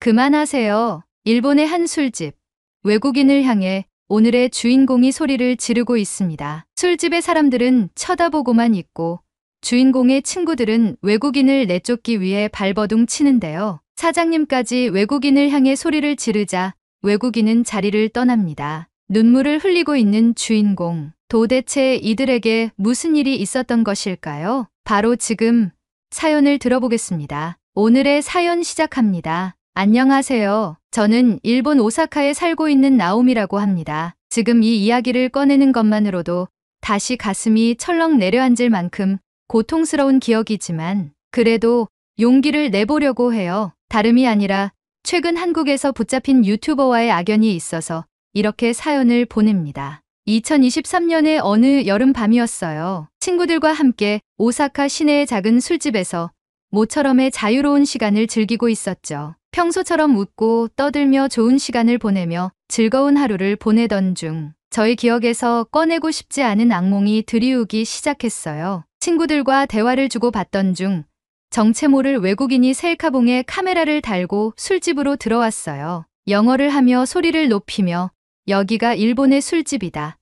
그만하세요. 일본의 한 술집. 외국인을 향해 오늘의 주인공이 소리를 지르고 있습니다. 술집의 사람들은 쳐다보고만 있고 주인공의 친구들은 외국인을 내쫓기 위해 발버둥 치는데요. 사장님까지 외국인을 향해 소리를 지르자 외국인은 자리를 떠납니다. 눈물을 흘리고 있는 주인공. 도대체 이들에게 무슨 일이 있었던 것일까요? 바로 지금 사연을 들어보겠습니다. 오늘의 사연 시작합니다. 안녕하세요. 저는 일본 오사카에 살고 있는 나옴이라고 합니다. 지금 이 이야기를 꺼내는 것만으로도 다시 가슴이 철렁 내려앉을 만큼 고통스러운 기억이지만 그래도 용기를 내보려고 해요. 다름이 아니라 최근 한국에서 붙잡힌 유튜버와의 악연이 있어서 이렇게 사연을 보냅니다. 2023년의 어느 여름밤이었어요. 친구들과 함께 오사카 시내의 작은 술집에서 모처럼의 자유로운 시간을 즐기고 있었죠. 평소처럼 웃고 떠들며 좋은 시간을 보내며 즐거운 하루를 보내던 중 저희 기억에서 꺼내고 싶지 않은 악몽이 드리우기 시작했어요. 친구들과 대화를 주고받던 중 정체 모를 외국인이 셀카봉에 카메라를 달고 술집으로 들어왔어요. 영어를 하며 소리를 높이며 여기가 일본의 술집이다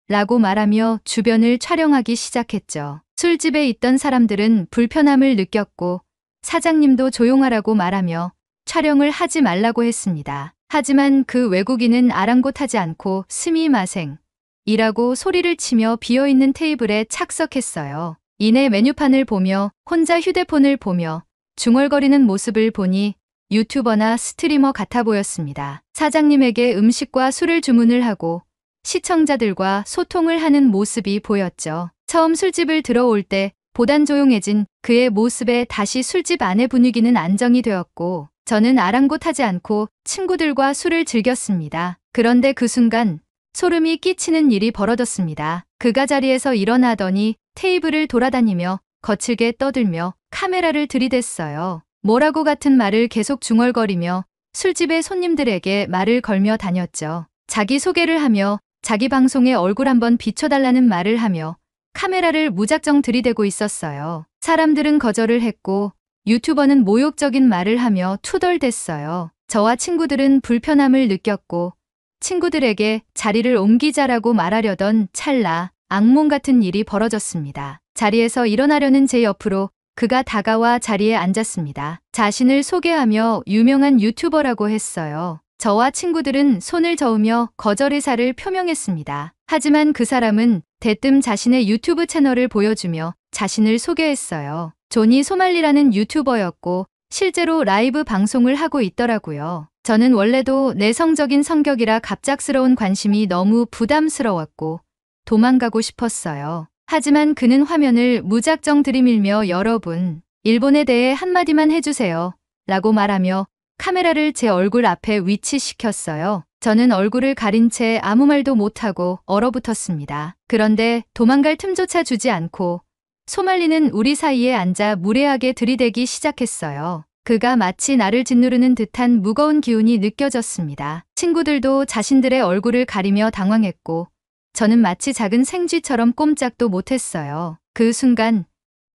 라고 말하며 주변을 촬영하기 시작했죠. 술집에 있던 사람들은 불편함을 느꼈고 사장님도 조용하라고 말하며 촬영을 하지 말라고 했습니다. 하지만 그 외국인은 아랑곳하지 않고 스미마생 이라고 소리를 치며 비어있는 테이블에 착석했어요. 이내 메뉴판을 보며 혼자 휴대폰을 보며 중얼거리는 모습을 보니 유튜버나 스트리머 같아 보였습니다. 사장님에게 음식과 술을 주문을 하고 시청자들과 소통을 하는 모습이 보였죠. 처음 술집을 들어올 때 보단 조용해진 그의 모습에 다시 술집 안의 분위기는 안정이 되었고 저는 아랑곳하지 않고 친구들과 술을 즐겼습니다. 그런데 그 순간 소름이 끼치는 일이 벌어졌습니다. 그가 자리에서 일어나더니 테이블을 돌아다니며 거칠게 떠들며 카메라를 들이댔어요. 뭐라고 같은 말을 계속 중얼거리며 술집의 손님들에게 말을 걸며 다녔죠. 자기 소개를 하며 자기 방송에 얼굴 한번 비춰달라는 말을 하며 카메라를 무작정 들이대고 있었어요. 사람들은 거절을 했고 유튜버는 모욕적인 말을 하며 투덜댔어요. 저와 친구들은 불편함을 느꼈고 친구들에게 자리를 옮기자라고 말하려던 찰나 악몽 같은 일이 벌어졌습니다. 자리에서 일어나려는 제 옆으로 그가 다가와 자리에 앉았습니다. 자신을 소개하며 유명한 유튜버라고 했어요. 저와 친구들은 손을 저으며 거절 의사를 표명했습니다. 하지만 그 사람은 대뜸 자신의 유튜브 채널을 보여주며 자신을 소개했어요. 조니 소말리라는 유튜버였고 실제로 라이브 방송을 하고 있더라고요. 저는 원래도 내성적인 성격이라 갑작스러운 관심이 너무 부담스러웠고 도망가고 싶었어요. 하지만 그는 화면을 무작정 들이밀며 여러분, 일본에 대해 한마디만 해주세요 라고 말하며 카메라를 제 얼굴 앞에 위치시켰어요. 저는 얼굴을 가린 채 아무 말도 못하고 얼어붙었습니다. 그런데 도망갈 틈조차 주지 않고 소말리는 우리 사이에 앉아 무례하게 들이대기 시작했어요. 그가 마치 나를 짓누르는 듯한 무거운 기운이 느껴졌습니다. 친구들도 자신들의 얼굴을 가리며 당황했고 저는 마치 작은 생쥐처럼 꼼짝도 못했어요. 그 순간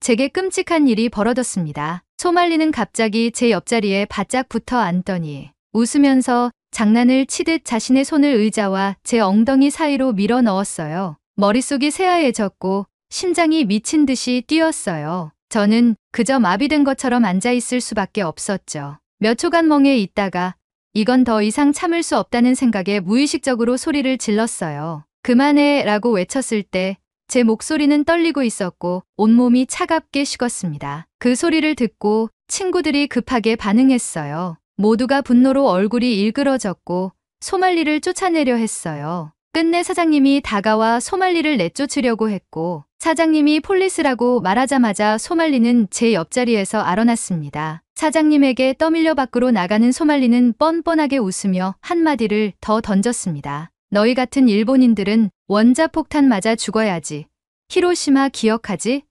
제게 끔찍한 일이 벌어졌습니다. 소말리는 갑자기 제 옆자리에 바짝 붙어 앉더니 웃으면서 장난을 치듯 자신의 손을 의자와 제 엉덩이 사이로 밀어 넣었어요. 머릿속이 새하얘졌고 심장이 미친 듯이 뛰었어요. 저는 그저 마비된 것처럼 앉아있을 수밖에 없었죠. 몇 초간 멍해 있다가 이건 더 이상 참을 수 없다는 생각에 무의식적으로 소리를 질렀어요. 그만해 라고 외쳤을 때 제 목소리는 떨리고 있었고 온몸이 차갑게 식었습니다. 그 소리를 듣고 친구들이 급하게 반응했어요. 모두가 분노로 얼굴이 일그러졌고 소말리를 쫓아내려 했어요. 끝내 사장님이 다가와 소말리를 내쫓으려고 했고 사장님이 폴리스라고 말하자마자 소말리는 제 옆자리에서 알아났습니다. 사장님에게 떠밀려 밖으로 나가는 소말리는 뻔뻔하게 웃으며 한마디를 더 던졌습니다. 너희 같은 일본인들은 원자폭탄 맞아 죽어야지. 히로시마 기억하지?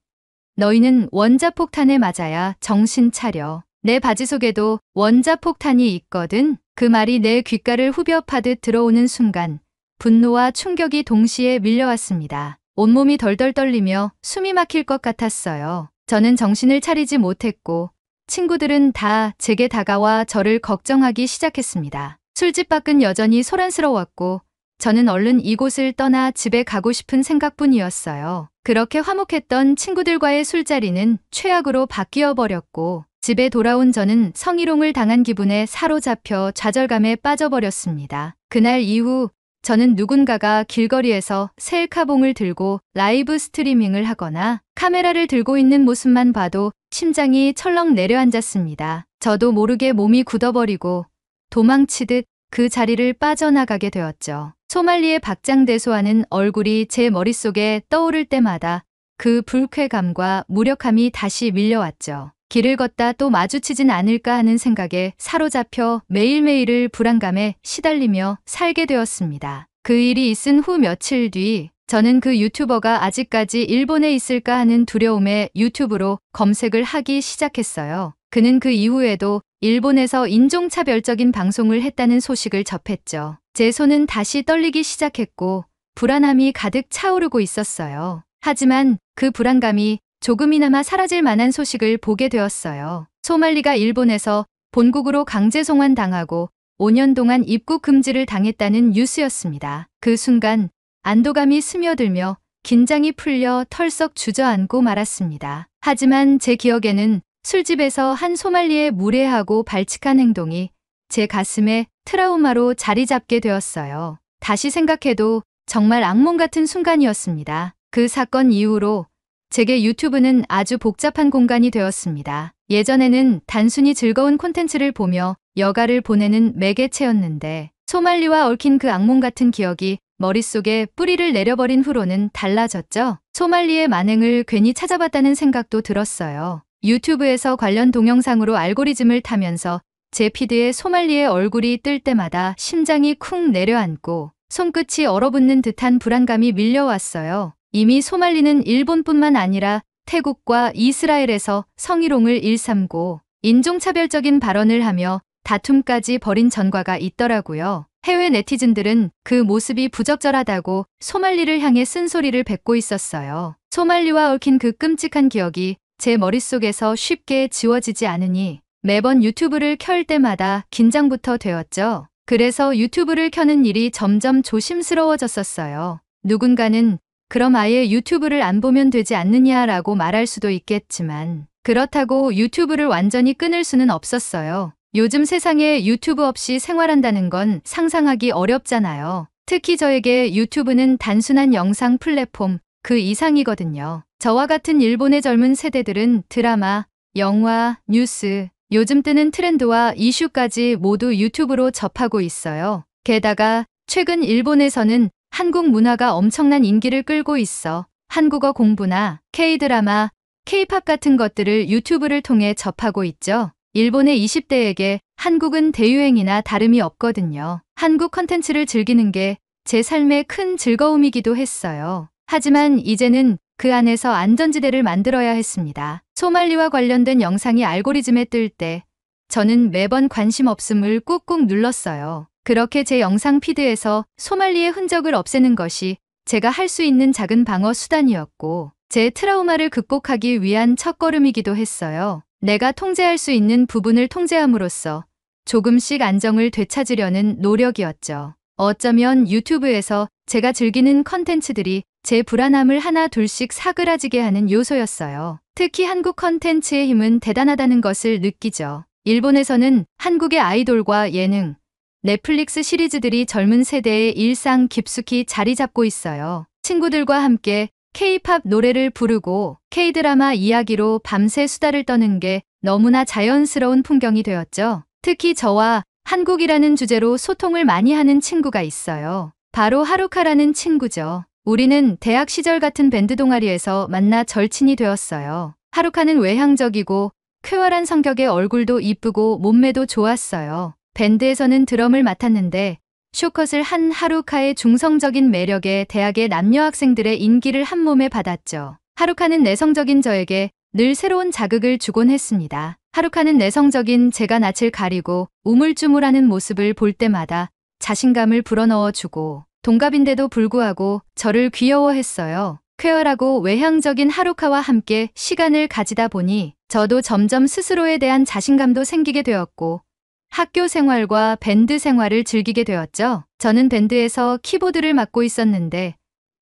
너희는 원자폭탄에 맞아야 정신 차려. 내 바지 속에도 원자폭탄이 있거든. 그 말이 내 귓가를 후벼 파듯 들어오는 순간 분노와 충격이 동시에 밀려왔습니다. 온몸이 덜덜 떨리며 숨이 막힐 것 같았어요. 저는 정신을 차리지 못했고 친구들은 다 제게 다가와 저를 걱정하기 시작했습니다. 술집 밖은 여전히 소란스러웠고 저는 얼른 이곳을 떠나 집에 가고 싶은 생각뿐이었어요. 그렇게 화목했던 친구들과의 술자리는 최악으로 바뀌어 버렸고 집에 돌아온 저는 성희롱을 당한 기분에 사로잡혀 좌절감에 빠져버렸습니다. 그날 이후 저는 누군가가 길거리에서 셀카봉을 들고 라이브 스트리밍을 하거나 카메라를 들고 있는 모습만 봐도 심장이 철렁 내려앉았습니다. 저도 모르게 몸이 굳어버리고 도망치듯 그 자리를 빠져나가게 되었죠. 소말리의 박장대소하는 얼굴이 제 머릿속에 떠오를 때마다 그 불쾌감과 무력함이 다시 밀려왔죠. 길을 걷다 또 마주치진 않을까 하는 생각에 사로잡혀 매일매일을 불안감에 시달리며 살게 되었습니다. 그 일이 있은 후 며칠 뒤 저는 그 유튜버가 아직까지 일본에 있을까 하는 두려움에 유튜브로 검색을 하기 시작했어요. 그는 그 이후에도 일본에서 인종차별적인 방송을 했다는 소식을 접했죠. 제 손은 다시 떨리기 시작했고 불안함이 가득 차오르고 있었어요. 하지만 그 불안감이 조금이나마 사라질 만한 소식을 보게 되었어요. 소말리가 일본에서 본국으로 강제 송환당하고 5년 동안 입국 금지를 당했다는 뉴스였습니다. 그 순간 안도감이 스며들며 긴장이 풀려 털썩 주저앉고 말았습니다. 하지만 제 기억에는 술집에서 한 소말리의 무례하고 발칙한 행동이 제 가슴에 트라우마로 자리 잡게 되었어요. 다시 생각해도 정말 악몽 같은 순간이었습니다. 그 사건 이후로 제게 유튜브는 아주 복잡한 공간이 되었습니다. 예전에는 단순히 즐거운 콘텐츠를 보며 여가를 보내는 매개체였는데 소말리와 얽힌 그 악몽 같은 기억이 머릿속에 뿌리를 내려버린 후로는 달라졌죠. 소말리의 만행을 괜히 찾아봤다는 생각도 들었어요. 유튜브에서 관련 동영상으로 알고리즘을 타면서 제 피드에 소말리의 얼굴이 뜰 때마다 심장이 쿵 내려앉고 손끝이 얼어붙는 듯한 불안감이 밀려왔어요. 이미 소말리는 일본뿐만 아니라 태국과 이스라엘에서 성희롱을 일삼고 인종차별적인 발언을 하며 다툼까지 벌인 전과가 있더라고요. 해외 네티즌들은 그 모습이 부적절하다고 소말리를 향해 쓴소리를 뱉고 있었어요. 소말리와 얽힌 그 끔찍한 기억이 제 머릿속에서 쉽게 지워지지 않으니 매번 유튜브를 켤 때마다 긴장부터 되었죠. 그래서 유튜브를 켜는 일이 점점 조심스러워졌었어요. 누군가는 그럼 아예 유튜브를 안 보면 되지 않느냐라고 말할 수도 있겠지만 그렇다고 유튜브를 완전히 끊을 수는 없었어요. 요즘 세상에 유튜브 없이 생활한다는 건 상상하기 어렵잖아요. 특히 저에게 유튜브는 단순한 영상 플랫폼 그 이상이거든요. 저와 같은 일본의 젊은 세대들은 드라마, 영화, 뉴스, 요즘 뜨는 트렌드와 이슈까지 모두 유튜브로 접하고 있어요. 게다가 최근 일본에서는 한국 문화가 엄청난 인기를 끌고 있어 한국어 공부나 K-드라마, K-팝 같은 것들을 유튜브를 통해 접하고 있죠. 일본의 20대에게 한국은 대유행이나 다름이 없거든요. 한국 컨텐츠를 즐기는 게 제 삶의 큰 즐거움이기도 했어요. 하지만 이제는 그 안에서 안전지대를 만들어야 했습니다. 소말리와 관련된 영상이 알고리즘에 뜰 때 저는 매번 관심 없음을 꾹꾹 눌렀어요. 그렇게 제 영상 피드에서 소말리의 흔적을 없애는 것이 제가 할 수 있는 작은 방어 수단이었고 제 트라우마를 극복하기 위한 첫걸음이기도 했어요. 내가 통제할 수 있는 부분을 통제함으로써 조금씩 안정을 되찾으려는 노력이었죠. 어쩌면 유튜브에서 제가 즐기는 컨텐츠들이 제 불안함을 하나 둘씩 사그라지게 하는 요소였어요. 특히 한국 컨텐츠의 힘은 대단하다는 것을 느끼죠. 일본에서는 한국의 아이돌과 예능, 넷플릭스 시리즈들이 젊은 세대의 일상 깊숙이 자리 잡고 있어요. 친구들과 함께 K-팝 노래를 부르고 K-드라마 이야기로 밤새 수다를 떠는 게 너무나 자연스러운 풍경이 되었죠. 특히 저와 한국이라는 주제로 소통을 많이 하는 친구가 있어요. 바로 하루카라는 친구죠. 우리는 대학 시절 같은 밴드 동아리에서 만나 절친이 되었어요. 하루카는 외향적이고 쾌활한 성격의 얼굴도 이쁘고 몸매도 좋았어요. 밴드에서는 드럼을 맡았는데 쇼컷을 한 하루카의 중성적인 매력에 대학의 남녀 학생들의 인기를 한몸에 받았죠. 하루카는 내성적인 저에게 늘 새로운 자극을 주곤 했습니다. 하루카는 내성적인 제가 낯을 가리고 우물쭈물하는 모습을 볼 때마다 자신감을 불어넣어주고 동갑인데도 불구하고 저를 귀여워했어요. 쾌활하고 외향적인 하루카와 함께 시간을 가지다 보니 저도 점점 스스로에 대한 자신감도 생기게 되었고 학교 생활과 밴드 생활을 즐기게 되었죠. 저는 밴드에서 키보드를 맡고 있었는데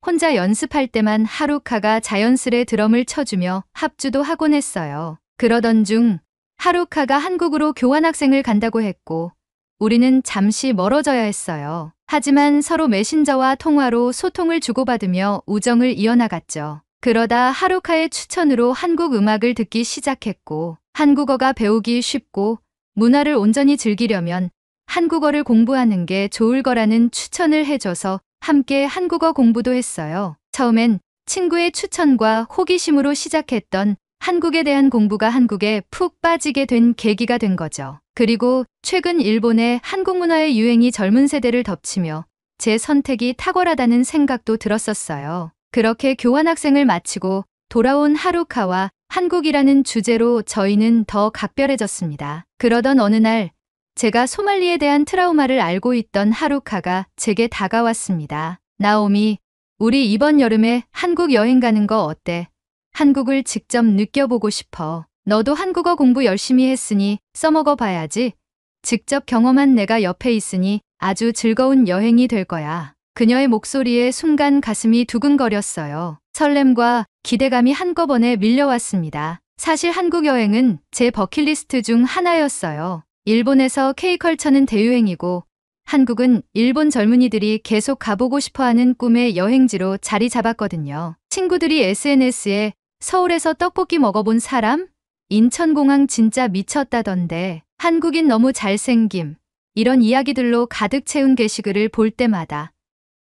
혼자 연습할 때만 하루카가 자연스레 드럼을 쳐주며 합주도 하곤 했어요. 그러던 중 하루카가 한국으로 교환학생을 간다고 했고 우리는 잠시 멀어져야 했어요. 하지만 서로 메신저와 통화로 소통을 주고받으며 우정을 이어나갔죠. 그러다 하루카의 추천으로 한국 음악을 듣기 시작했고 한국어가 배우기 쉽고 문화를 온전히 즐기려면 한국어를 공부하는 게 좋을 거라는 추천을 해줘서 함께 한국어 공부도 했어요. 처음엔 친구의 추천과 호기심으로 시작했던 한국에 대한 공부가 한국에 푹 빠지게 된 계기가 된 거죠. 그리고 최근 일본의 한국 문화의 유행이 젊은 세대를 덮치며 제 선택이 탁월하다는 생각도 들었었어요. 그렇게 교환학생을 마치고 돌아온 하루카와 한국이라는 주제로 저희는 더 각별해졌습니다. 그러던 어느 날 제가 소말리에 대한 트라우마를 알고 있던 하루카가 제게 다가왔습니다. 나오미, 우리 이번 여름에 한국 여행 가는 거 어때? 한국을 직접 느껴보고 싶어. 너도 한국어 공부 열심히 했으니 써먹어 봐야지. 직접 경험한 내가 옆에 있으니 아주 즐거운 여행이 될 거야. 그녀의 목소리에 순간 가슴이 두근거렸어요. 설렘과 기대감이 한꺼번에 밀려왔습니다. 사실 한국 여행은 제 버킷리스트 중 하나였어요. 일본에서 K컬처는 대유행이고 한국은 일본 젊은이들이 계속 가보고 싶어하는 꿈의 여행지로 자리 잡았거든요. 친구들이 SNS에 서울에서 떡볶이 먹어본 사람? 인천공항 진짜 미쳤다던데 한국인 너무 잘생김 이런 이야기들로 가득 채운 게시글을 볼 때마다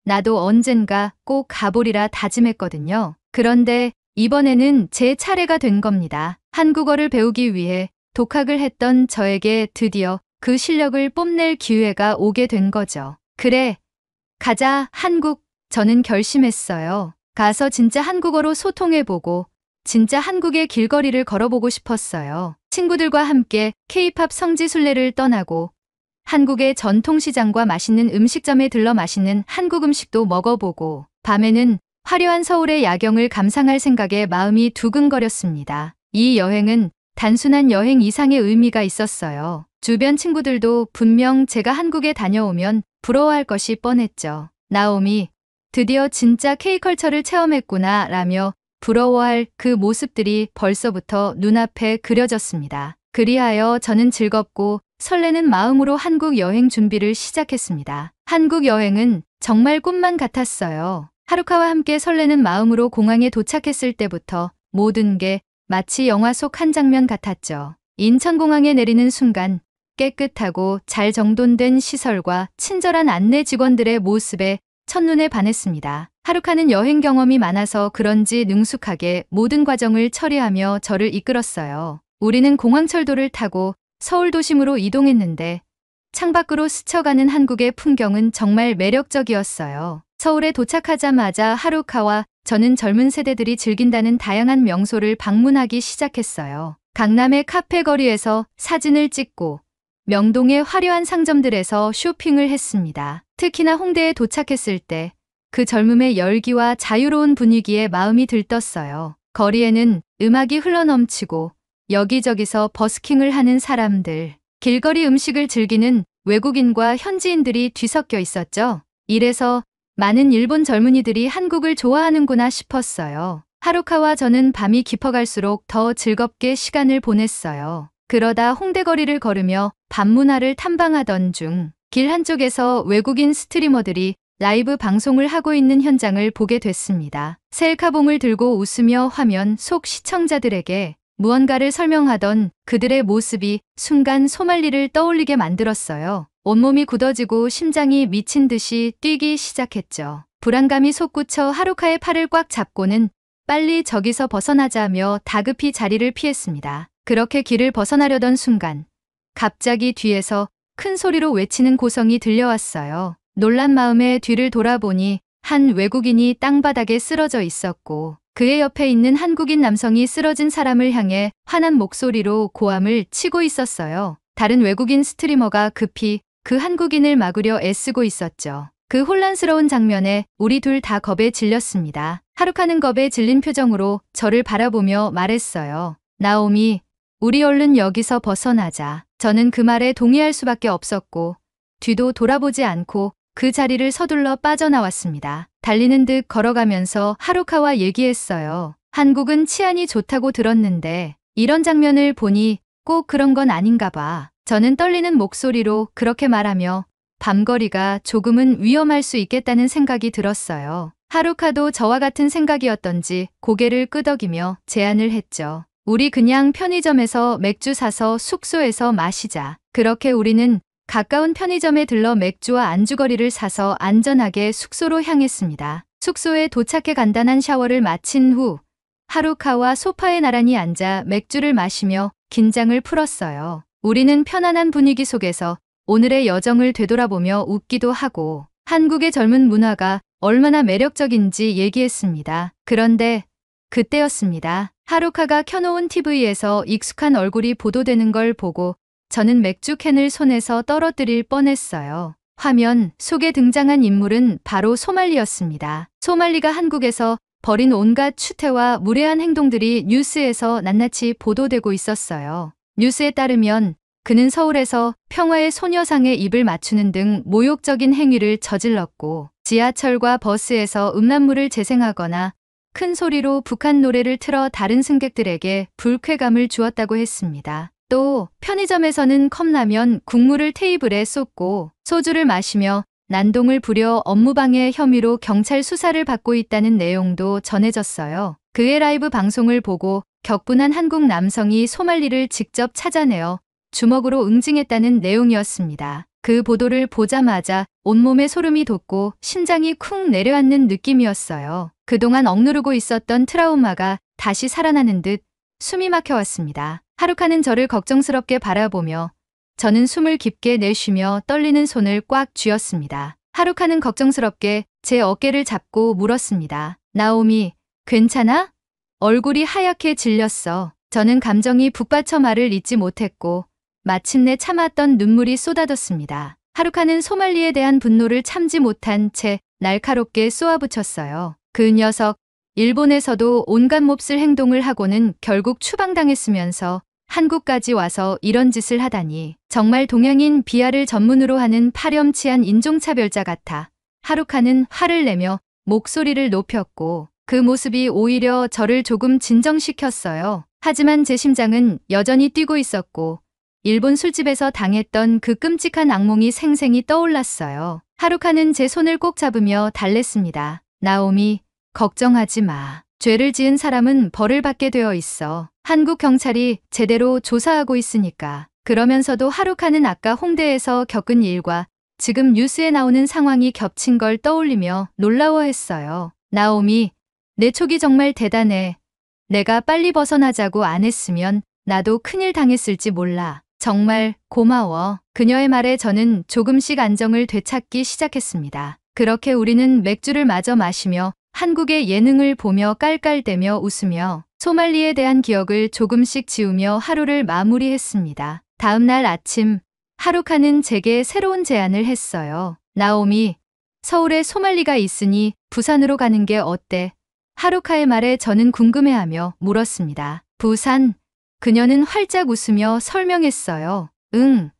나도 언젠가 꼭 가보리라 다짐했거든요. 그런데 이번에는 제 차례가 된 겁니다. 한국어를 배우기 위해 독학을 했던 저에게 드디어 그 실력을 뽐낼 기회가 오게 된 거죠. 그래, 가자, 한국. 저는 결심했어요. 가서 진짜 한국어로 소통해보고 진짜 한국의 길거리를 걸어보고 싶었어요. 친구들과 함께 K-팝 성지순례를 떠나고 한국의 전통시장과 맛있는 음식점에 들러 맛있는 한국 음식도 먹어보고 밤에는 화려한 서울의 야경을 감상할 생각에 마음이 두근거렸습니다. 이 여행은 단순한 여행 이상의 의미가 있었어요. 주변 친구들도 분명 제가 한국에 다녀오면 부러워할 것이 뻔했죠. 나오미, 드디어 진짜 K컬처를 체험했구나 라며 부러워할 그 모습들이 벌써부터 눈앞에 그려졌습니다. 그리하여 저는 즐겁고 설레는 마음으로 한국 여행 준비를 시작했습니다. 한국 여행은 정말 꿈만 같았어요. 하루카와 함께 설레는 마음으로 공항에 도착했을 때부터 모든 게 마치 영화 속 한 장면 같았죠. 인천공항에 내리는 순간 깨끗하고 잘 정돈된 시설과 친절한 안내 직원들의 모습에 첫눈에 반했습니다. 하루카는 여행 경험이 많아서 그런지 능숙하게 모든 과정을 처리하며 저를 이끌었어요. 우리는 공항철도를 타고 서울 도심으로 이동했는데 창밖으로 스쳐가는 한국의 풍경은 정말 매력적이었어요. 서울에 도착하자마자 하루카와 저는 젊은 세대들이 즐긴다는 다양한 명소를 방문하기 시작했어요. 강남의 카페 거리에서 사진을 찍고 명동의 화려한 상점들에서 쇼핑을 했습니다. 특히나 홍대에 도착했을 때 그 젊음의 열기와 자유로운 분위기에 마음이 들떴어요. 거리에는 음악이 흘러넘치고 여기저기서 버스킹을 하는 사람들, 길거리 음식을 즐기는 외국인과 현지인들이 뒤섞여 있었죠. 이래서 많은 일본 젊은이들이 한국을 좋아하는구나 싶었어요. 하루카와 저는 밤이 깊어갈수록 더 즐겁게 시간을 보냈어요. 그러다 홍대 거리를 걸으며 밤문화를 탐방하던 중 길 한쪽에서 외국인 스트리머들이 라이브 방송을 하고 있는 현장을 보게 됐습니다. 셀카봉을 들고 웃으며 화면 속 시청자들에게 무언가를 설명하던 그들의 모습이 순간 소말리를 떠올리게 만들었어요. 온몸이 굳어지고 심장이 미친 듯이 뛰기 시작했죠. 불안감이 솟구쳐 하루카의 팔을 꽉 잡고는 빨리 저기서 벗어나자며 다급히 자리를 피했습니다. 그렇게 길을 벗어나려던 순간 갑자기 뒤에서 큰 소리로 외치는 고성이 들려왔어요. 놀란 마음에 뒤를 돌아보니 한 외국인이 땅바닥에 쓰러져 있었고 그의 옆에 있는 한국인 남성이 쓰러진 사람을 향해 화난 목소리로 고함을 치고 있었어요. 다른 외국인 스트리머가 급히 그 한국인을 막으려 애쓰고 있었죠. 그 혼란스러운 장면에 우리 둘 다 겁에 질렸습니다. 하루카는 겁에 질린 표정으로 저를 바라보며 말했어요. 나오미, 우리 얼른 여기서 벗어나자. 저는 그 말에 동의할 수밖에 없었고 뒤도 돌아보지 않고 그 자리를 서둘러 빠져나왔습니다. 달리는 듯 걸어가면서 하루카와 얘기했어요. 한국은 치안이 좋다고 들었는데 이런 장면을 보니 꼭 그런 건 아닌가 봐. 저는 떨리는 목소리로 그렇게 말하며 밤거리가 조금은 위험할 수 있겠다는 생각이 들었어요. 하루카도 저와 같은 생각이었던지 고개를 끄덕이며 제안을 했죠. 우리 그냥 편의점에서 맥주 사서 숙소에서 마시자. 그렇게 우리는 가까운 편의점에 들러 맥주와 안주거리를 사서 안전하게 숙소로 향했습니다. 숙소에 도착해 간단한 샤워를 마친 후 하루카와 소파에 나란히 앉아 맥주를 마시며 긴장을 풀었어요. 우리는 편안한 분위기 속에서 오늘의 여정을 되돌아보며 웃기도 하고 한국의 젊은 문화가 얼마나 매력적인지 얘기했습니다. 그런데 그때였습니다. 하루카가 켜놓은 TV에서 익숙한 얼굴이 보도되는 걸 보고 저는 맥주캔을 손에서 떨어뜨릴 뻔했어요. 화면 속에 등장한 인물은 바로 소말리였습니다. 소말리가 한국에서 벌인 온갖 추태와 무례한 행동들이 뉴스에서 낱낱이 보도되고 있었어요. 뉴스에 따르면 그는 서울에서 평화의 소녀상에 입을 맞추는 등 모욕적인 행위를 저질렀고 지하철과 버스에서 음란물을 재생하거나 큰 소리로 북한 노래를 틀어 다른 승객들에게 불쾌감을 주었다고 했습니다. 또 편의점에서는 컵라면 국물을 테이블에 쏟고 소주를 마시며 난동을 부려 업무방해 혐의로 경찰 수사를 받고 있다는 내용도 전해졌어요. 그의 라이브 방송을 보고 격분한 한국 남성이 소말리를 직접 찾아내어 주먹으로 응징했다는 내용이었습니다. 그 보도를 보자마자 온몸에 소름이 돋고 심장이 쿵 내려앉는 느낌이었어요. 그동안 억누르고 있었던 트라우마가 다시 살아나는 듯 숨이 막혀왔습니다. 하루카는 저를 걱정스럽게 바라보며 저는 숨을 깊게 내쉬며 떨리는 손을 꽉 쥐었습니다. 하루카는 걱정스럽게 제 어깨를 잡고 물었습니다. 나오미, 괜찮아? 얼굴이 하얗게 질렸어. 저는 감정이 북받쳐 말을 잇지 못했고 마침내 참았던 눈물이 쏟아졌습니다. 하루카는 소말리에 대한 분노를 참지 못한 채 날카롭게 쏘아붙였어요. 그 녀석, 일본에서도 온갖 몹쓸 행동을 하고는 결국 추방당했으면서 한국까지 와서 이런 짓을 하다니 정말 동양인 비하를 전문으로 하는 파렴치한 인종차별자 같아. 하루카는 화를 내며 목소리를 높였고 그 모습이 오히려 저를 조금 진정시켰어요. 하지만 제 심장은 여전히 뛰고 있었고 일본 술집에서 당했던 그 끔찍한 악몽이 생생히 떠올랐어요. 하루카는 제 손을 꼭 잡으며 달랬습니다. 나오미, 걱정하지 마. 죄를 지은 사람은 벌을 받게 되어 있어. 한국 경찰이 제대로 조사하고 있으니까. 그러면서도 하루카는 아까 홍대에서 겪은 일과 지금 뉴스에 나오는 상황이 겹친 걸 떠올리며 놀라워했어요. 나오미, 내 촉이 정말 대단해. 내가 빨리 벗어나자고 안 했으면 나도 큰일 당했을지 몰라. 정말 고마워. 그녀의 말에 저는 조금씩 안정을 되찾기 시작했습니다. 그렇게 우리는 맥주를 마저 마시며 한국의 예능을 보며 깔깔대며 웃으며 소말리에 대한 기억을 조금씩 지우며 하루를 마무리했습니다. 다음 날 아침, 하루카는 제게 새로운 제안을 했어요. 나오미, 서울에 소말리가 있으니 부산으로 가는 게 어때? 하루카의 말에 저는 궁금해하며 물었습니다. 부산? 그녀는 활짝 웃으며 설명했어요. 응.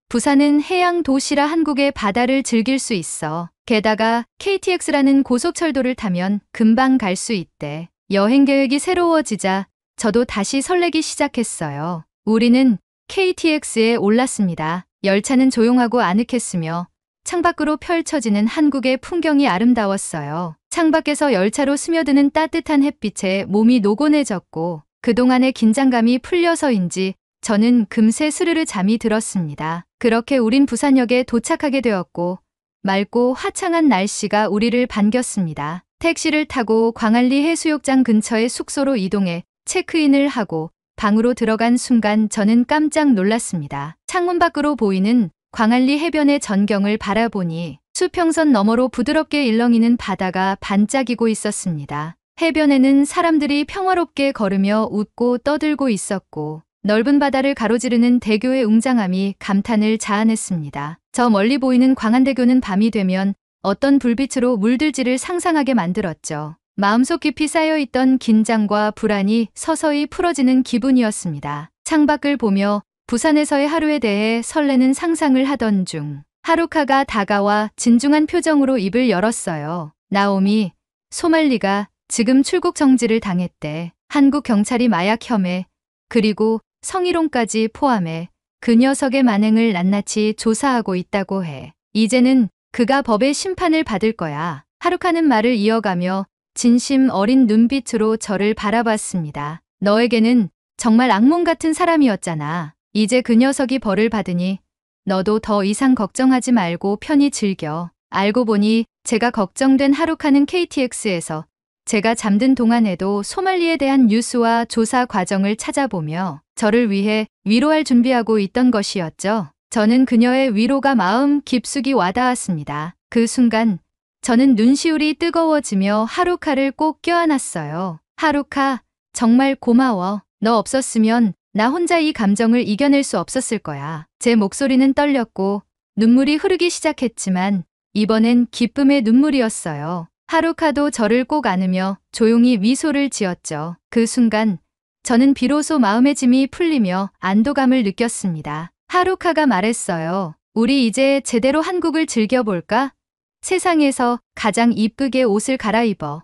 부산은 해양 도시라 한국의 바다를 즐길 수 있어. 게다가 KTX라는 고속철도를 타면 금방 갈 수 있대. 여행 계획이 새로워지자 저도 다시 설레기 시작했어요. 우리는 KTX에 올랐습니다. 열차는 조용하고 아늑했으며 창밖으로 펼쳐지는 한국의 풍경이 아름다웠어요. 창밖에서 열차로 스며드는 따뜻한 햇빛에 몸이 노곤해졌고 그동안의 긴장감이 풀려서인지 저는 금세 스르르 잠이 들었습니다. 그렇게 우린 부산역에 도착하게 되었고 맑고 화창한 날씨가 우리를 반겼습니다. 택시를 타고 광안리 해수욕장 근처의 숙소로 이동해 체크인을 하고 방으로 들어간 순간 저는 깜짝 놀랐습니다. 창문 밖으로 보이는 광안리 해변의 전경을 바라보니 수평선 너머로 부드럽게 일렁이는 바다가 반짝이고 있었습니다. 해변에는 사람들이 평화롭게 걸으며 웃고 떠들고 있었고 넓은 바다를 가로지르는 대교의 웅장함이 감탄을 자아냈습니다. 저 멀리 보이는 광안대교는 밤이 되면 어떤 불빛으로 물들지를 상상하게 만들었죠. 마음속 깊이 쌓여있던 긴장과 불안이 서서히 풀어지는 기분이었습니다. 창밖을 보며 부산에서의 하루에 대해 설레는 상상을 하던 중 하루카가 다가와 진중한 표정으로 입을 열었어요. 나오미, 소말리가 지금 출국 정지를 당했대. 한국 경찰이 마약 혐의, 그리고 성희롱까지 포함해 그 녀석의 만행을 낱낱이 조사하고 있다고 해. 이제는 그가 법의 심판을 받을 거야. 하루카는 말을 이어가며 진심 어린 눈빛으로 저를 바라봤습니다. 너에게는 정말 악몽 같은 사람이었잖아. 이제 그 녀석이 벌을 받으니 너도 더 이상 걱정하지 말고 편히 즐겨. 알고 보니 제가 걱정된 하루카는 KTX에서 제가 잠든 동안에도 소말리에 대한 뉴스와 조사 과정을 찾아보며 저를 위해 위로할 준비하고 있던 것이었죠. 저는 그녀의 위로가 마음 깊숙이 와닿았습니다. 그 순간 저는 눈시울이 뜨거워지며 하루카를 꼭 껴안았어요. 하루카, 정말 고마워. 너 없었으면 나 혼자 이 감정을 이겨낼 수 없었을 거야. 제 목소리는 떨렸고 눈물이 흐르기 시작했지만 이번엔 기쁨의 눈물이었어요. 하루카도 저를 꼭 안으며 조용히 미소를 지었죠. 그 순간 저는 비로소 마음의 짐이 풀리며 안도감을 느꼈습니다. 하루카가 말했어요. 우리 이제 제대로 한국을 즐겨볼까? 세상에서 가장 이쁘게 옷을 갈아입어.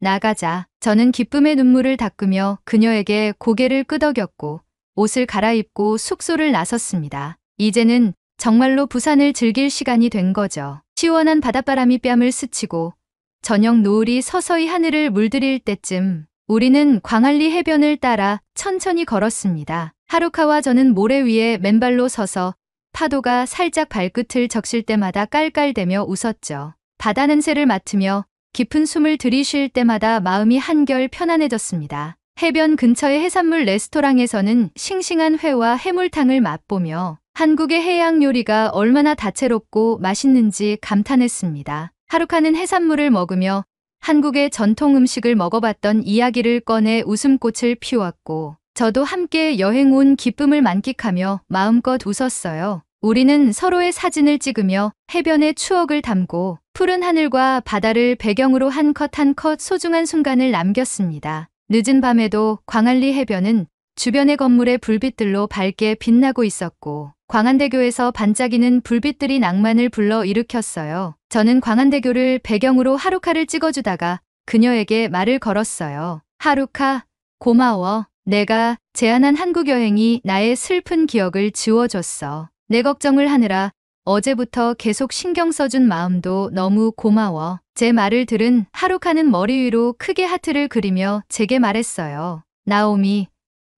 나가자. 저는 기쁨의 눈물을 닦으며 그녀에게 고개를 끄덕였고 옷을 갈아입고 숙소를 나섰습니다. 이제는 정말로 부산을 즐길 시간이 된 거죠. 시원한 바닷바람이 뺨을 스치고 저녁 노을이 서서히 하늘을 물들일 때쯤 우리는 광안리 해변을 따라 천천히 걸었습니다. 하루카와 저는 모래 위에 맨발로 서서 파도가 살짝 발끝을 적실 때마다 깔깔대며 웃었죠. 바다 냄새를 맡으며 깊은 숨을 들이쉴 때마다 마음이 한결 편안해졌습니다. 해변 근처의 해산물 레스토랑에서는 싱싱한 회와 해물탕을 맛보며 한국의 해양 요리가 얼마나 다채롭고 맛있는지 감탄했습니다. 하루카는 해산물을 먹으며 한국의 전통 음식을 먹어봤던 이야기를 꺼내 웃음꽃을 피웠고 저도 함께 여행 온 기쁨을 만끽하며 마음껏 웃었어요. 우리는 서로의 사진을 찍으며 해변의 추억을 담고 푸른 하늘과 바다를 배경으로 한 컷 한 컷 소중한 순간을 남겼습니다. 늦은 밤에도 광안리 해변은 주변의 건물의 불빛들로 밝게 빛나고 있었고 광안대교에서 반짝이는 불빛들이 낭만을 불러 일으켰어요. 저는 광안대교를 배경으로 하루카를 찍어주다가 그녀에게 말을 걸었어요. 하루카, 고마워. 내가 제안한 한국 여행이 나의 슬픈 기억을 지워줬어. 내 걱정을 하느라 어제부터 계속 신경 써준 마음도 너무 고마워. 제 말을 들은 하루카는 머리 위로 크게 하트를 그리며 제게 말했어요. 나오미,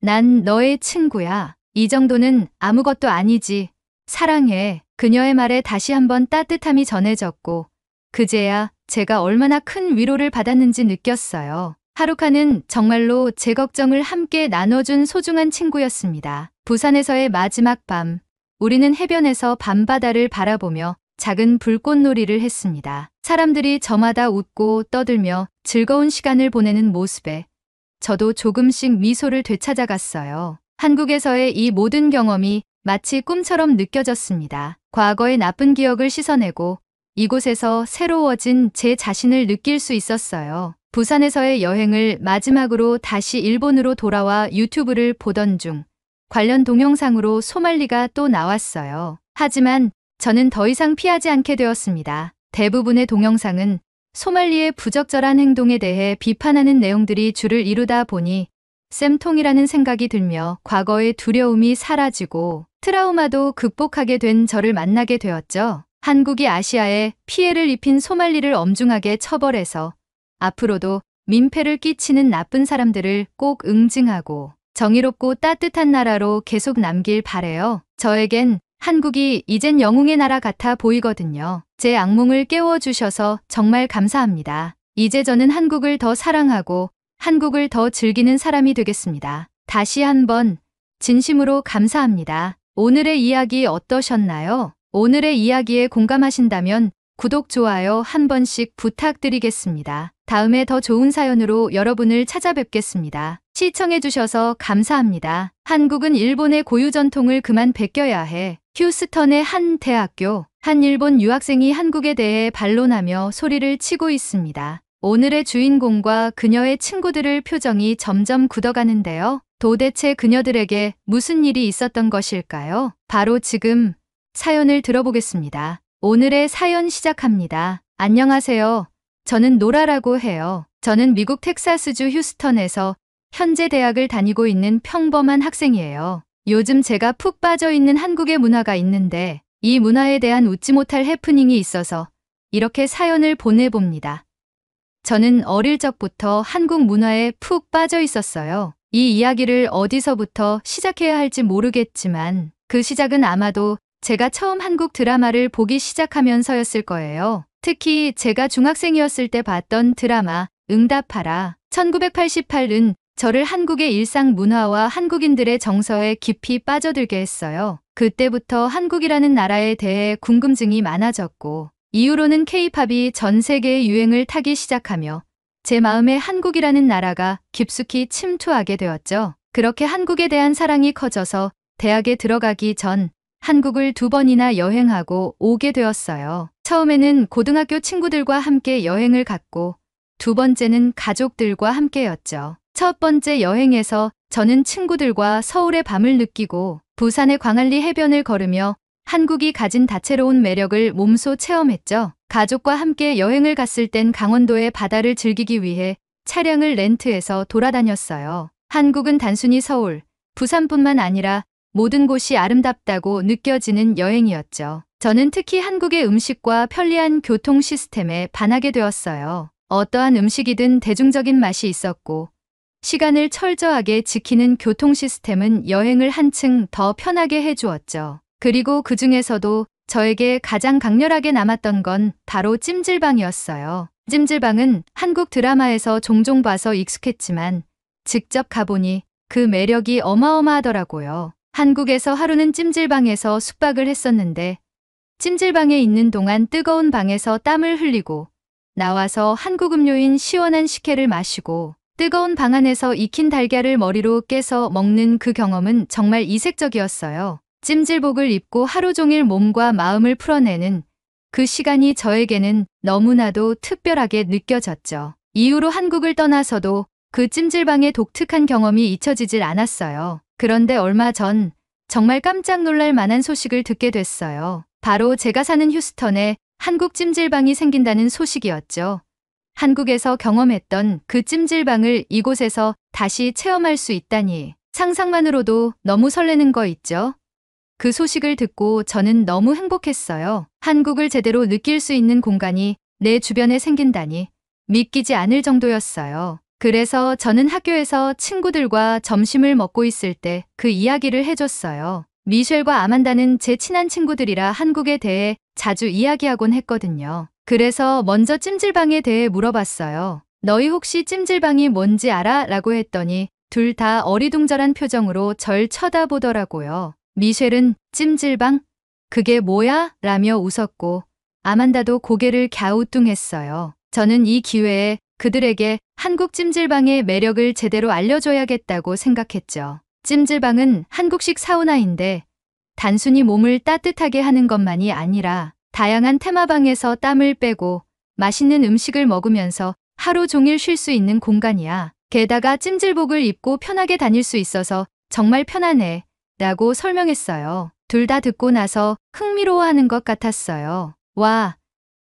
난 너의 친구야. 이 정도는 아무것도 아니지. 사랑해. 그녀의 말에 다시 한번 따뜻함이 전해졌고 그제야 제가 얼마나 큰 위로를 받았는지 느꼈어요. 하루카는 정말로 제 걱정을 함께 나눠준 소중한 친구였습니다. 부산에서의 마지막 밤, 우리는 해변에서 밤바다를 바라보며 작은 불꽃놀이를 했습니다. 사람들이 저마다 웃고 떠들며 즐거운 시간을 보내는 모습에 저도 조금씩 미소를 되찾아갔어요. 한국에서의 이 모든 경험이 마치 꿈처럼 느껴졌습니다. 과거의 나쁜 기억을 씻어내고 이곳에서 새로워진 제 자신을 느낄 수 있었어요. 부산에서의 여행을 마지막으로 다시 일본으로 돌아와 유튜브를 보던 중 관련 동영상으로 소말리가 또 나왔어요. 하지만 저는 더 이상 피하지 않게 되었습니다. 대부분의 동영상은 소말리의 부적절한 행동에 대해 비판하는 내용들이 줄을 이루다 보니 쌤통이라는 생각이 들며 과거의 두려움이 사라지고 트라우마도 극복하게 된 저를 만나게 되었죠. 한국이 아시아에 피해를 입힌 소말리를 엄중하게 처벌해서 앞으로도 민폐를 끼치는 나쁜 사람들을 꼭 응징하고 정의롭고 따뜻한 나라로 계속 남길 바래요. 저에겐 한국이 이젠 영웅의 나라 같아 보이거든요. 제 악몽을 깨워주셔서 정말 감사합니다. 이제 저는 한국을 더 사랑하고 한국을 더 즐기는 사람이 되겠습니다. 다시 한번 진심으로 감사합니다. 오늘의 이야기 어떠셨나요? 오늘의 이야기에 공감하신다면 구독, 좋아요 한 번씩 부탁드리겠습니다. 다음에 더 좋은 사연으로 여러분을 찾아뵙겠습니다. 시청해주셔서 감사합니다. 한국은 일본의 고유 전통을 그만 베껴야 해. 휴스턴의 한 대학교 한 일본 유학생이 한국에 대해 반론하며 소리를 치고 있습니다. 오늘의 주인공과 그녀의 친구들의 표정이 점점 굳어가는데요. 도대체 그녀들에게 무슨 일이 있었던 것일까요? 바로 지금 사연을 들어보겠습니다. 오늘의 사연 시작합니다. 안녕하세요. 저는 노라라고 해요. 저는 미국 텍사스주 휴스턴에서 현재 대학을 다니고 있는 평범한 학생이에요. 요즘 제가 푹 빠져 있는 한국의 문화가 있는데 이 문화에 대한 웃지 못할 해프닝이 있어서 이렇게 사연을 보내봅니다. 저는 어릴 적부터 한국 문화에 푹 빠져 있었어요. 이 이야기를 어디서부터 시작해야 할지 모르겠지만 그 시작은 아마도 제가 처음 한국 드라마를 보기 시작하면서였을 거예요. 특히 제가 중학생이었을 때 봤던 드라마 응답하라 1988은 저를 한국의 일상 문화와 한국인들의 정서에 깊이 빠져들게 했어요. 그때부터 한국이라는 나라에 대해 궁금증이 많아졌고 이후로는 K-팝이 전 세계의 유행을 타기 시작하며 제 마음에 한국이라는 나라가 깊숙이 침투하게 되었죠. 그렇게 한국에 대한 사랑이 커져서 대학에 들어가기 전 한국을 2번이나 여행하고 오게 되었어요. 처음에는 고등학교 친구들과 함께 여행을 갔고 두 번째는 가족들과 함께였죠. 첫 번째 여행에서 저는 친구들과 서울의 밤을 느끼고 부산의 광안리 해변을 걸으며 한국이 가진 다채로운 매력을 몸소 체험했죠. 가족과 함께 여행을 갔을 땐 강원도의 바다를 즐기기 위해 차량을 렌트해서 돌아다녔어요. 한국은 단순히 서울, 부산뿐만 아니라 모든 곳이 아름답다고 느껴지는 여행이었죠. 저는 특히 한국의 음식과 편리한 교통 시스템에 반하게 되었어요. 어떠한 음식이든 대중적인 맛이 있었고 시간을 철저하게 지키는 교통 시스템은 여행을 한층 더 편하게 해주었죠. 그리고 그 중에서도 저에게 가장 강렬하게 남았던 건 바로 찜질방이었어요. 찜질방은 한국 드라마에서 종종 봐서 익숙했지만 직접 가보니 그 매력이 어마어마하더라고요. 한국에서 하루는 찜질방에서 숙박을 했었는데 찜질방에 있는 동안 뜨거운 방에서 땀을 흘리고 나와서 한국 음료인 시원한 식혜를 마시고 뜨거운 방 안에서 익힌 달걀을 머리로 깨서 먹는 그 경험은 정말 이색적이었어요. 찜질복을 입고 하루 종일 몸과 마음을 풀어내는 그 시간이 저에게는 너무나도 특별하게 느껴졌죠. 이후로 한국을 떠나서도 그 찜질방의 독특한 경험이 잊혀지질 않았어요. 그런데 얼마 전 정말 깜짝 놀랄 만한 소식을 듣게 됐어요. 바로 제가 사는 휴스턴에 한국 찜질방이 생긴다는 소식이었죠. 한국에서 경험했던 그 찜질방을 이곳에서 다시 체험할 수 있다니 상상만으로도 너무 설레는 거 있죠? 그 소식을 듣고 저는 너무 행복했어요. 한국을 제대로 느낄 수 있는 공간이 내 주변에 생긴다니 믿기지 않을 정도였어요. 그래서 저는 학교에서 친구들과 점심을 먹고 있을 때 그 이야기를 해줬어요. 미셸과 아만다는 제 친한 친구들이라 한국에 대해 자주 이야기하곤 했거든요. 그래서 먼저 찜질방에 대해 물어봤어요. 너희 혹시 찜질방이 뭔지 알아? 라고 했더니 둘 다 어리둥절한 표정으로 절 쳐다보더라고요. 미셸은 찜질방? 그게 뭐야? 라며 웃었고 아만다도 고개를 갸우뚱했어요. 저는 이 기회에 그들에게 한국 찜질방의 매력을 제대로 알려줘야겠다고 생각했죠. 찜질방은 한국식 사우나인데 단순히 몸을 따뜻하게 하는 것만이 아니라 다양한 테마방에서 땀을 빼고 맛있는 음식을 먹으면서 하루 종일 쉴 수 있는 공간이야. 게다가 찜질복을 입고 편하게 다닐 수 있어서 정말 편하네 라고 설명했어요. 둘 다 듣고 나서 흥미로워하는 것 같았어요. 와,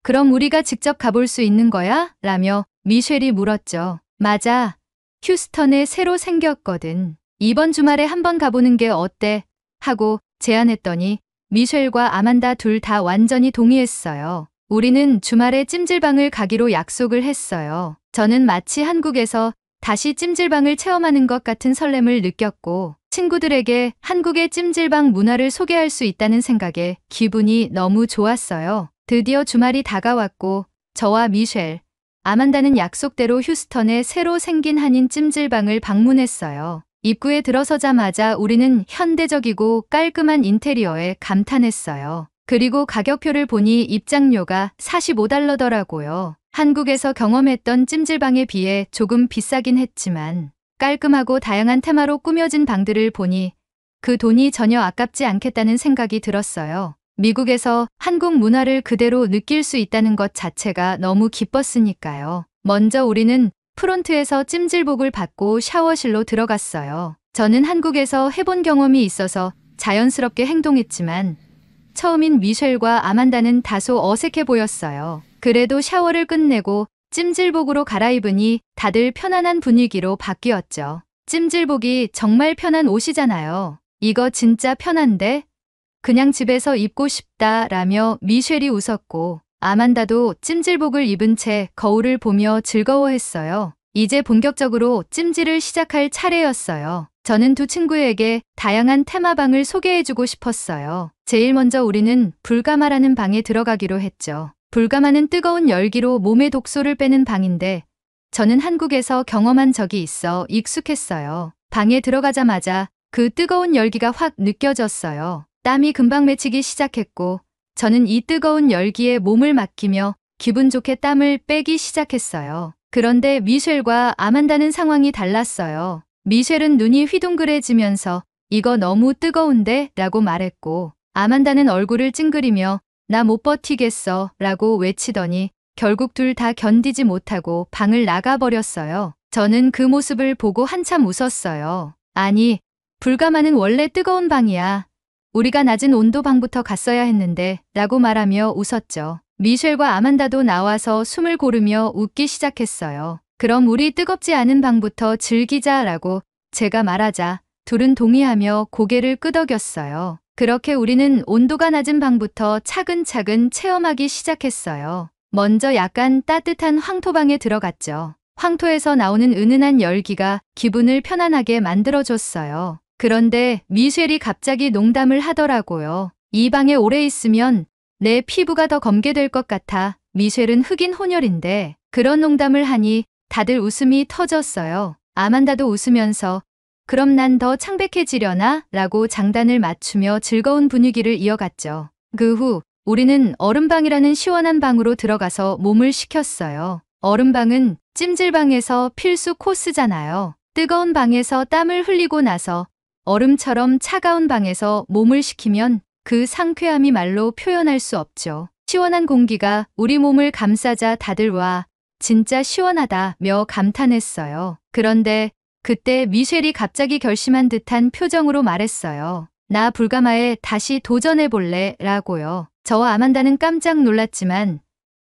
그럼 우리가 직접 가볼 수 있는 거야? 라며 미셸이 물었죠. 맞아. 휴스턴에 새로 생겼거든. 이번 주말에 한번 가보는 게 어때? 하고 제안했더니 미셸과 아만다 둘 다 완전히 동의했어요. 우리는 주말에 찜질방을 가기로 약속을 했어요. 저는 마치 한국에서 다시 찜질방을 체험하는 것 같은 설렘을 느꼈고 친구들에게 한국의 찜질방 문화를 소개할 수 있다는 생각에 기분이 너무 좋았어요. 드디어 주말이 다가왔고 저와 미셸, 아만다는 약속대로 휴스턴에 새로 생긴 한인 찜질방을 방문했어요. 입구에 들어서자마자 우리는 현대적이고 깔끔한 인테리어에 감탄했어요. 그리고 가격표를 보니 입장료가 $45더라고요. 한국에서 경험했던 찜질방에 비해 조금 비싸긴 했지만 깔끔하고 다양한 테마로 꾸며진 방들을 보니 그 돈이 전혀 아깝지 않겠다는 생각이 들었어요. 미국에서 한국 문화를 그대로 느낄 수 있다는 것 자체가 너무 기뻤으니까요. 먼저 우리는 프론트에서 찜질복을 받고 샤워실로 들어갔어요. 저는 한국에서 해본 경험이 있어서 자연스럽게 행동했지만 처음인 미셸과 아만다는 다소 어색해 보였어요. 그래도 샤워를 끝내고 찜질복으로 갈아입으니 다들 편안한 분위기로 바뀌었죠. 찜질복이 정말 편한 옷이잖아요. 이거 진짜 편한데? 그냥 집에서 입고 싶다 라며 미셸이 웃었고 아만다도 찜질복을 입은 채 거울을 보며 즐거워했어요. 이제 본격적으로 찜질을 시작할 차례였어요. 저는 두 친구에게 다양한 테마방을 소개해주고 싶었어요. 제일 먼저 우리는 불가마라는 방에 들어가기로 했죠. 불가마는 뜨거운 열기로 몸의 독소를 빼는 방인데 저는 한국에서 경험한 적이 있어 익숙했어요. 방에 들어가자마자 그 뜨거운 열기가 확 느껴졌어요. 땀이 금방 맺히기 시작했고 저는 이 뜨거운 열기에 몸을 맡기며 기분 좋게 땀을 빼기 시작했어요. 그런데 미셸과 아만다는 상황이 달랐어요. 미셸은 눈이 휘둥그레지면서 이거 너무 뜨거운데? 라고 말했고 아만다는 얼굴을 찡그리며 나 못 버티겠어 라고 외치더니 결국 둘 다 견디지 못하고 방을 나가버렸어요. 저는 그 모습을 보고 한참 웃었어요. 아니, 불가마는 원래 뜨거운 방이야. 우리가 낮은 온도 방부터 갔어야 했는데 라고 말하며 웃었죠. 미셸과 아만다도 나와서 숨을 고르며 웃기 시작했어요. 그럼 우리 뜨겁지 않은 방부터 즐기자라고 제가 말하자 둘은 동의하며 고개를 끄덕였어요. 그렇게 우리는 온도가 낮은 방부터 차근차근 체험하기 시작했어요. 먼저 약간 따뜻한 황토방에 들어갔죠. 황토에서 나오는 은은한 열기가 기분을 편안하게 만들어줬어요. 그런데 미셸이 갑자기 농담을 하더라고요. 이 방에 오래 있으면 내 피부가 더 검게 될 것 같아. 미셸은 흑인 혼혈인데 그런 농담을 하니 다들 웃음이 터졌어요. 아만다도 웃으면서 그럼 난 더 창백해지려나? 라고 장단을 맞추며 즐거운 분위기를 이어갔죠. 그 후 우리는 얼음방이라는 시원한 방으로 들어가서 몸을 식혔어요. 얼음방은 찜질방에서 필수 코스잖아요. 뜨거운 방에서 땀을 흘리고 나서 얼음처럼 차가운 방에서 몸을 식히면 그 상쾌함이 말로 표현할 수 없죠. 시원한 공기가 우리 몸을 감싸자 다들 와, 진짜 시원하다며 감탄했어요. 그런데 그때 미셸이 갑자기 결심한 듯한 표정으로 말했어요. 나 불가마에 다시 도전해볼래 라고요. 저와 아만다는 깜짝 놀랐지만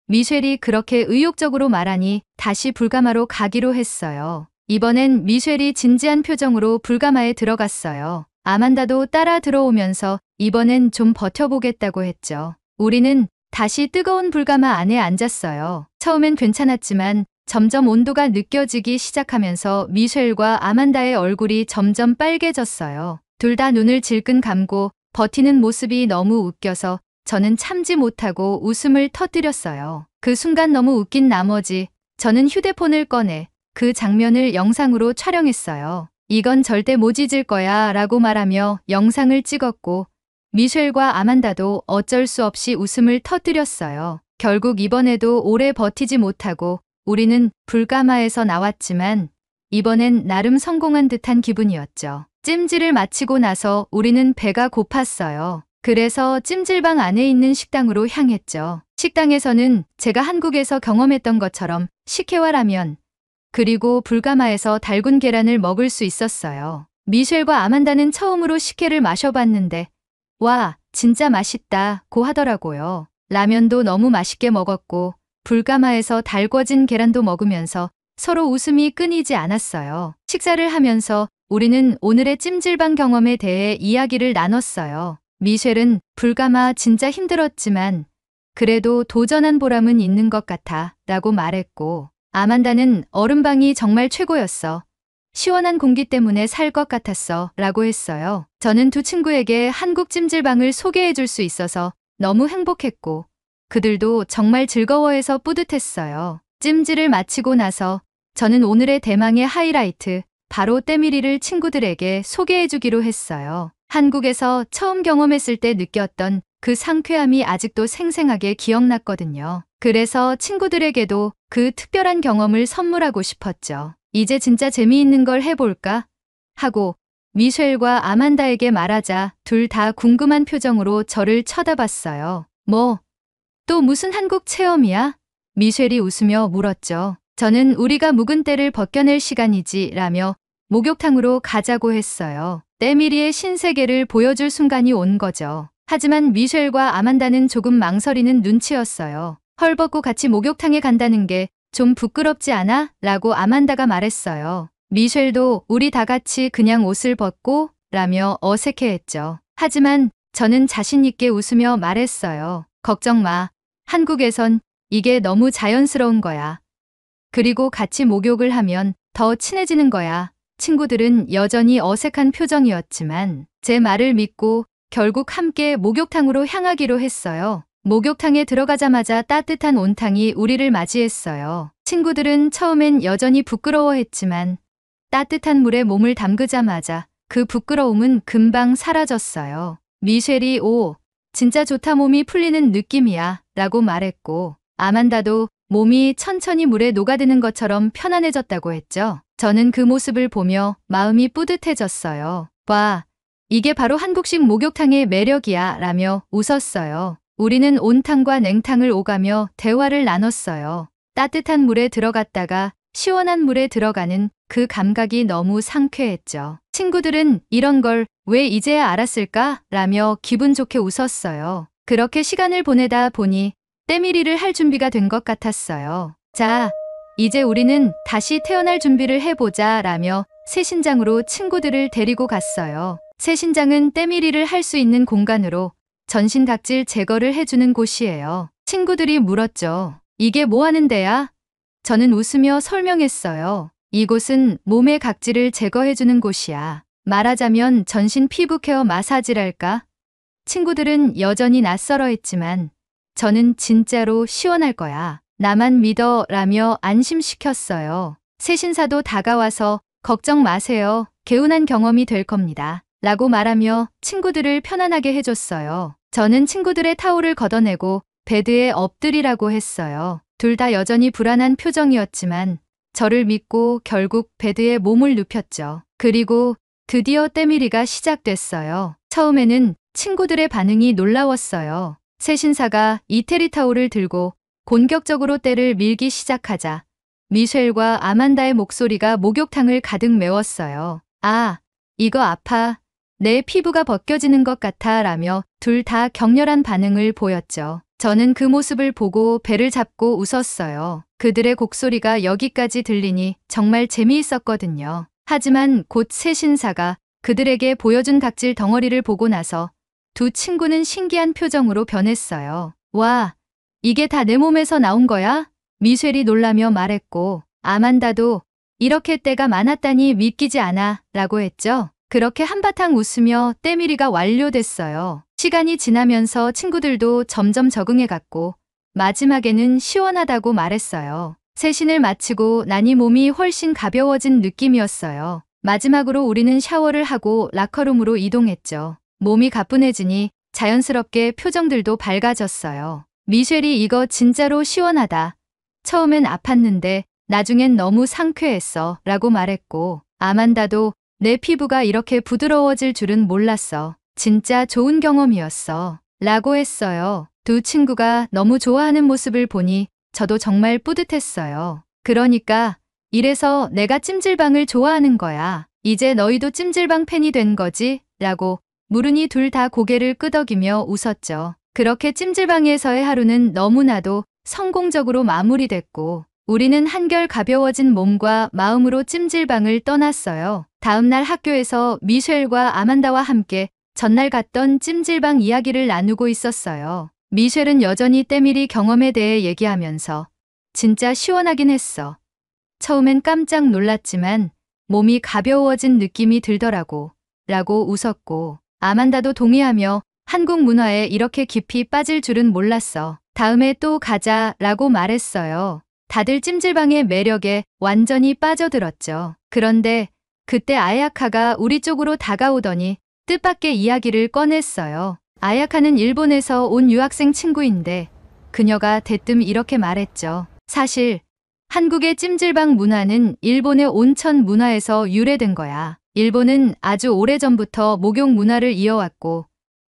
미셸이 그렇게 의욕적으로 말하니 다시 불가마로 가기로 했어요. 이번엔 미셸이 진지한 표정으로 불가마에 들어갔어요. 아만다도 따라 들어오면서 이번엔 좀 버텨보겠다고 했죠. 우리는 다시 뜨거운 불가마 안에 앉았어요. 처음엔 괜찮았지만 점점 온도가 느껴지기 시작하면서 미셸과 아만다의 얼굴이 점점 빨개졌어요. 둘 다 눈을 질끈 감고 버티는 모습이 너무 웃겨서 저는 참지 못하고 웃음을 터뜨렸어요. 그 순간 너무 웃긴 나머지 저는 휴대폰을 꺼내 그 장면을 영상으로 촬영했어요. 이건 절대 못 잊을 거야 라고 말하며 영상을 찍었고 미셸과 아만다도 어쩔 수 없이 웃음을 터뜨렸어요. 결국 이번에도 오래 버티지 못하고 우리는 불가마에서 나왔지만 이번엔 나름 성공한 듯한 기분이었죠. 찜질을 마치고 나서 우리는 배가 고팠어요. 그래서 찜질방 안에 있는 식당으로 향했죠. 식당에서는 제가 한국에서 경험했던 것처럼 식혜와 라면, 그리고 불가마에서 달군 계란을 먹을 수 있었어요. 미셸과 아만다는 처음으로 식혜를 마셔봤는데 와, 진짜 맛있다고 하더라고요. 라면도 너무 맛있게 먹었고 불가마에서 달궈진 계란도 먹으면서 서로 웃음이 끊이지 않았어요. 식사를 하면서 우리는 오늘의 찜질방 경험에 대해 이야기를 나눴어요. 미셸은 불가마 진짜 힘들었지만 그래도 도전한 보람은 있는 것 같아 라고 말했고 아만다는 얼음방이 정말 최고였어. 시원한 공기 때문에 살 것 같았어 라고 했어요. 저는 두 친구에게 한국 찜질방을 소개해 줄 수 있어서 너무 행복했고 그들도 정말 즐거워해서 뿌듯했어요. 찜질을 마치고 나서 저는 오늘의 대망의 하이라이트 바로 때밀이를 친구들에게 소개해 주기로 했어요. 한국에서 처음 경험했을 때 느꼈던 그 상쾌함이 아직도 생생하게 기억났거든요. 그래서 친구들에게도 그 특별한 경험을 선물하고 싶었죠. 이제 진짜 재미있는 걸 해볼까? 하고 미셸과 아만다에게 말하자 둘 다 궁금한 표정으로 저를 쳐다봤어요. 뭐, 또 무슨 한국 체험이야? 미셸이 웃으며 물었죠. 저는 우리가 묵은 때를 벗겨낼 시간이지 라며 목욕탕으로 가자고 했어요. 때밀이의 신세계를 보여줄 순간이 온 거죠. 하지만 미셸과 아만다는 조금 망설이는 눈치였어요. 헐벗고 같이 목욕탕에 간다는 게 좀 부끄럽지 않아? 라고 아만다가 말했어요. 미셸도 우리 다 같이 그냥 옷을 벗고 라며 어색해했죠. 하지만 저는 자신 있게 웃으며 말했어요. 걱정 마. 한국에선 이게 너무 자연스러운 거야. 그리고 같이 목욕을 하면 더 친해지는 거야. 친구들은 여전히 어색한 표정이었지만 제 말을 믿고 결국 함께 목욕탕으로 향하기로 했어요. 목욕탕에 들어가자마자 따뜻한 온탕이 우리를 맞이했어요. 친구들은 처음엔 여전히 부끄러워했지만 따뜻한 물에 몸을 담그자마자 그 부끄러움은 금방 사라졌어요. 미셸이 오, 진짜 좋다 몸이 풀리는 느낌이야 라고 말했고 아만다도 몸이 천천히 물에 녹아드는 것처럼 편안해졌다고 했죠. 저는 그 모습을 보며 마음이 뿌듯해졌어요. 봐, 이게 바로 한국식 목욕탕의 매력이야 라며 웃었어요. 우리는 온탕과 냉탕을 오가며 대화를 나눴어요. 따뜻한 물에 들어갔다가 시원한 물에 들어가는 그 감각이 너무 상쾌했죠. 친구들은 이런 걸 왜 이제야 알았을까? 라며 기분 좋게 웃었어요. 그렇게 시간을 보내다 보니 때밀이를 할 준비가 된 것 같았어요. 자, 이제 우리는 다시 태어날 준비를 해보자 라며 새신장으로 친구들을 데리고 갔어요. 새신장은 때밀이를 할 수 있는 공간으로 전신 각질 제거를 해주는 곳이에요. 친구들이 물었죠. 이게 뭐 하는 데야? 저는 웃으며 설명했어요. 이곳은 몸의 각질을 제거해주는 곳이야. 말하자면 전신 피부 케어 마사지랄까? 친구들은 여전히 낯설어했지만 저는 진짜로 시원할 거야. 나만 믿어 라며 안심시켰어요. 새신사도 다가와서 걱정 마세요. 개운한 경험이 될 겁니다. 라고 말하며 친구들을 편안하게 해줬어요. 저는 친구들의 타올을 걷어내고 베드에 엎드리라고 했어요. 둘 다 여전히 불안한 표정이었지만 저를 믿고 결국 베드에 몸을 눕혔죠. 그리고 드디어 때밀이가 시작됐어요. 처음에는 친구들의 반응이 놀라웠어요. 새신사가 이태리 타올을 들고 공격적으로 때를 밀기 시작하자 미셸과 아만다의 목소리가 목욕탕을 가득 메웠어요. 아, 이거 아파. 내 피부가 벗겨지는 것 같아 라며 둘 다 격렬한 반응을 보였죠. 저는 그 모습을 보고 배를 잡고 웃었어요. 그들의 곡소리가 여기까지 들리니 정말 재미있었거든요. 하지만 곧 새신사가 그들에게 보여준 각질 덩어리를 보고 나서 두 친구는 신기한 표정으로 변했어요. 와, 이게 다 내 몸에서 나온 거야? 미셸이 놀라며 말했고 아만다도 이렇게 때가 많았다니 믿기지 않아 라고 했죠. 그렇게 한바탕 웃으며 때밀이가 완료됐어요. 시간이 지나면서 친구들도 점점 적응해갔고 마지막에는 시원하다고 말했어요. 세신을 마치고 나니 몸이 훨씬 가벼워진 느낌이었어요. 마지막으로 우리는 샤워를 하고 라커룸으로 이동했죠. 몸이 가뿐해지니 자연스럽게 표정들도 밝아졌어요. 미셸이 이거 진짜로 시원하다. 처음엔 아팠는데 나중엔 너무 상쾌했어 라고 말했고 아만다도 내 피부가 이렇게 부드러워질 줄은 몰랐어. 진짜 좋은 경험이었어. 라고 했어요. 두 친구가 너무 좋아하는 모습을 보니 저도 정말 뿌듯했어요. 그러니까 이래서 내가 찜질방을 좋아하는 거야. 이제 너희도 찜질방 팬이 된 거지? 라고 물으니 둘 다 고개를 끄덕이며 웃었죠. 그렇게 찜질방에서의 하루는 너무나도 성공적으로 마무리됐고 우리는 한결 가벼워진 몸과 마음으로 찜질방을 떠났어요. 다음 날 학교에서 미셸과 아만다와 함께 전날 갔던 찜질방 이야기를 나누고 있었어요. 미셸은 여전히 때밀이 경험에 대해 얘기하면서 진짜 시원하긴 했어. 처음엔 깜짝 놀랐지만 몸이 가벼워진 느낌이 들더라고. 라고 웃었고 아만다도 동의하며 한국 문화에 이렇게 깊이 빠질 줄은 몰랐어. 다음에 또 가자 라고 말했어요. 다들 찜질방의 매력에 완전히 빠져들었죠. 그런데 그때 아야카가 우리 쪽으로 다가오더니 뜻밖의 이야기를 꺼냈어요. 아야카는 일본에서 온 유학생 친구인데 그녀가 대뜸 이렇게 말했죠. 사실 한국의 찜질방 문화는 일본의 온천 문화에서 유래된 거야. 일본은 아주 오래전부터 목욕 문화를 이어왔고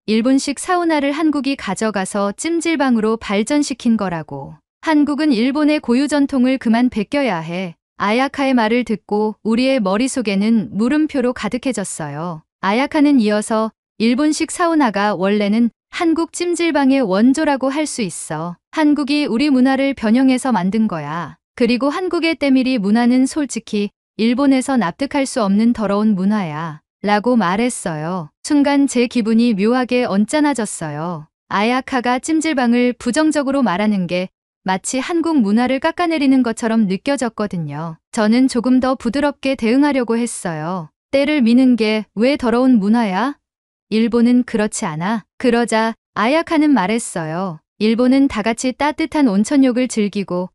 일본식 사우나를 한국이 가져가서 찜질방으로 발전시킨 거라고. 한국은 일본의 고유 전통을 그만 베껴야 해. 아야카의 말을 듣고 우리의 머릿속에는 물음표로 가득해졌어요. 아야카는 이어서 일본식 사우나가 원래는 한국 찜질방의 원조라고 할 수 있어. 한국이 우리 문화를 변형해서 만든 거야. 그리고 한국의 때밀이 문화는 솔직히 일본에서 납득할 수 없는 더러운 문화야. 라고 말했어요. 순간 제 기분이 묘하게 언짢아졌어요. 아야카가 찜질방을 부정적으로 말하는 게 마치 한국 문화를 깎아내리는 것처럼 느껴졌거든요. 저는 조금 더 부드럽게 대응하려고 했어요. 때를 미는 게 왜 더러운 문화야? 일본은 그렇지 않아. 그러자 아야카는 말했어요. 일본은 다 같이 따뜻한 온천욕을 즐기고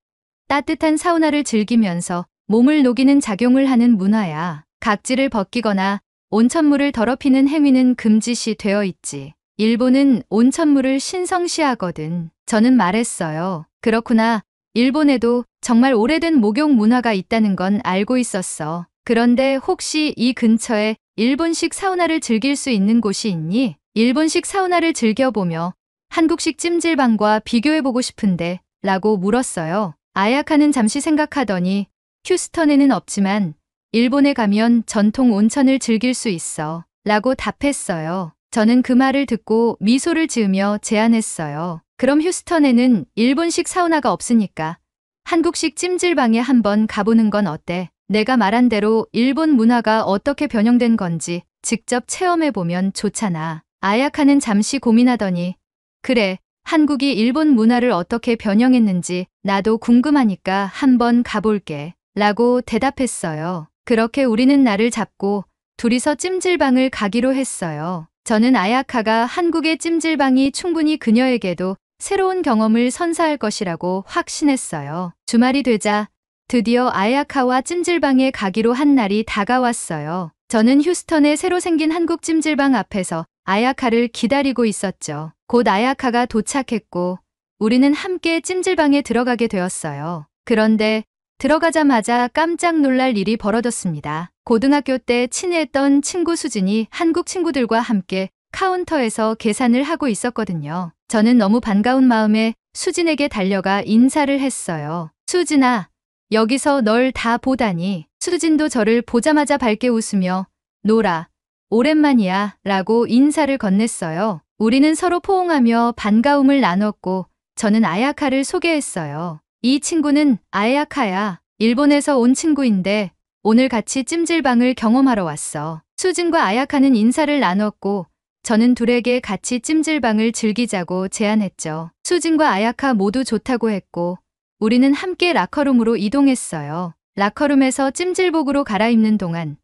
따뜻한 사우나를 즐기면서 몸을 녹이는 작용을 하는 문화야. 각질을 벗기거나 온천물을 더럽히는 행위는 금지시 되어 있지. 일본은 온천물을 신성시하거든. 저는 말했어요. 그렇구나. 일본에도 정말 오래된 목욕 문화가 있다는 건 알고 있었어. 그런데 혹시 이 근처에 일본식 사우나를 즐길 수 있는 곳이 있니? 일본식 사우나를 즐겨보며 한국식 찜질방과 비교해보고 싶은데 라고 물었어요. 아야카는 잠시 생각하더니 휴스턴에는 없지만 일본에 가면 전통 온천을 즐길 수 있어 라고 답했어요. 저는 그 말을 듣고 미소를 지으며 제안했어요. 그럼 휴스턴에는 일본식 사우나가 없으니까 한국식 찜질방에 한번 가보는 건 어때? 내가 말한 대로 일본 문화가 어떻게 변형된 건지 직접 체험해보면 좋잖아. 아야카는 잠시 고민하더니 그래, 한국이 일본 문화를 어떻게 변형했는지 나도 궁금하니까 한번 가볼게 라고 대답했어요. 그렇게 우리는 날을 잡고 둘이서 찜질방을 가기로 했어요. 저는 아야카가 한국의 찜질방이 충분히 그녀에게도 새로운 경험을 선사할 것이라고 확신했어요. 주말이 되자 드디어 아야카와 찜질방에 가기로 한 날이 다가왔어요. 저는 휴스턴에 새로 생긴 한국 찜질방 앞에서 아야카를 기다리고 있었죠. 곧 아야카가 도착했고 우리는 함께 찜질방에 들어가게 되었어요. 그런데 들어가자마자 깜짝 놀랄 일이 벌어졌습니다. 고등학교 때 친했던 친구 수진이 한국 친구들과 함께 카운터에서 계산을 하고 있었거든요. 저는 너무 반가운 마음에 수진에게 달려가 인사를 했어요. 수진아, 여기서 널 다 보다니. 수진도 저를 보자마자 밝게 웃으며 노라, 오랜만이야 라고 인사를 건넸어요. 우리는 서로 포옹하며 반가움을 나눴고 저는 아야카를 소개했어요. 이 친구는 아야카야. 일본에서 온 친구인데 오늘 같이 찜질방을 경험하러 왔어. 수진과 아야카는 인사를 나눴고 저는 둘에게 같이 찜질방을 즐기자고 제안했죠. 수진과 아야카 모두 좋다고 했고 우리는 함께 라커룸으로 이동했어요. 라커룸에서 찜질복으로 갈아입는 동안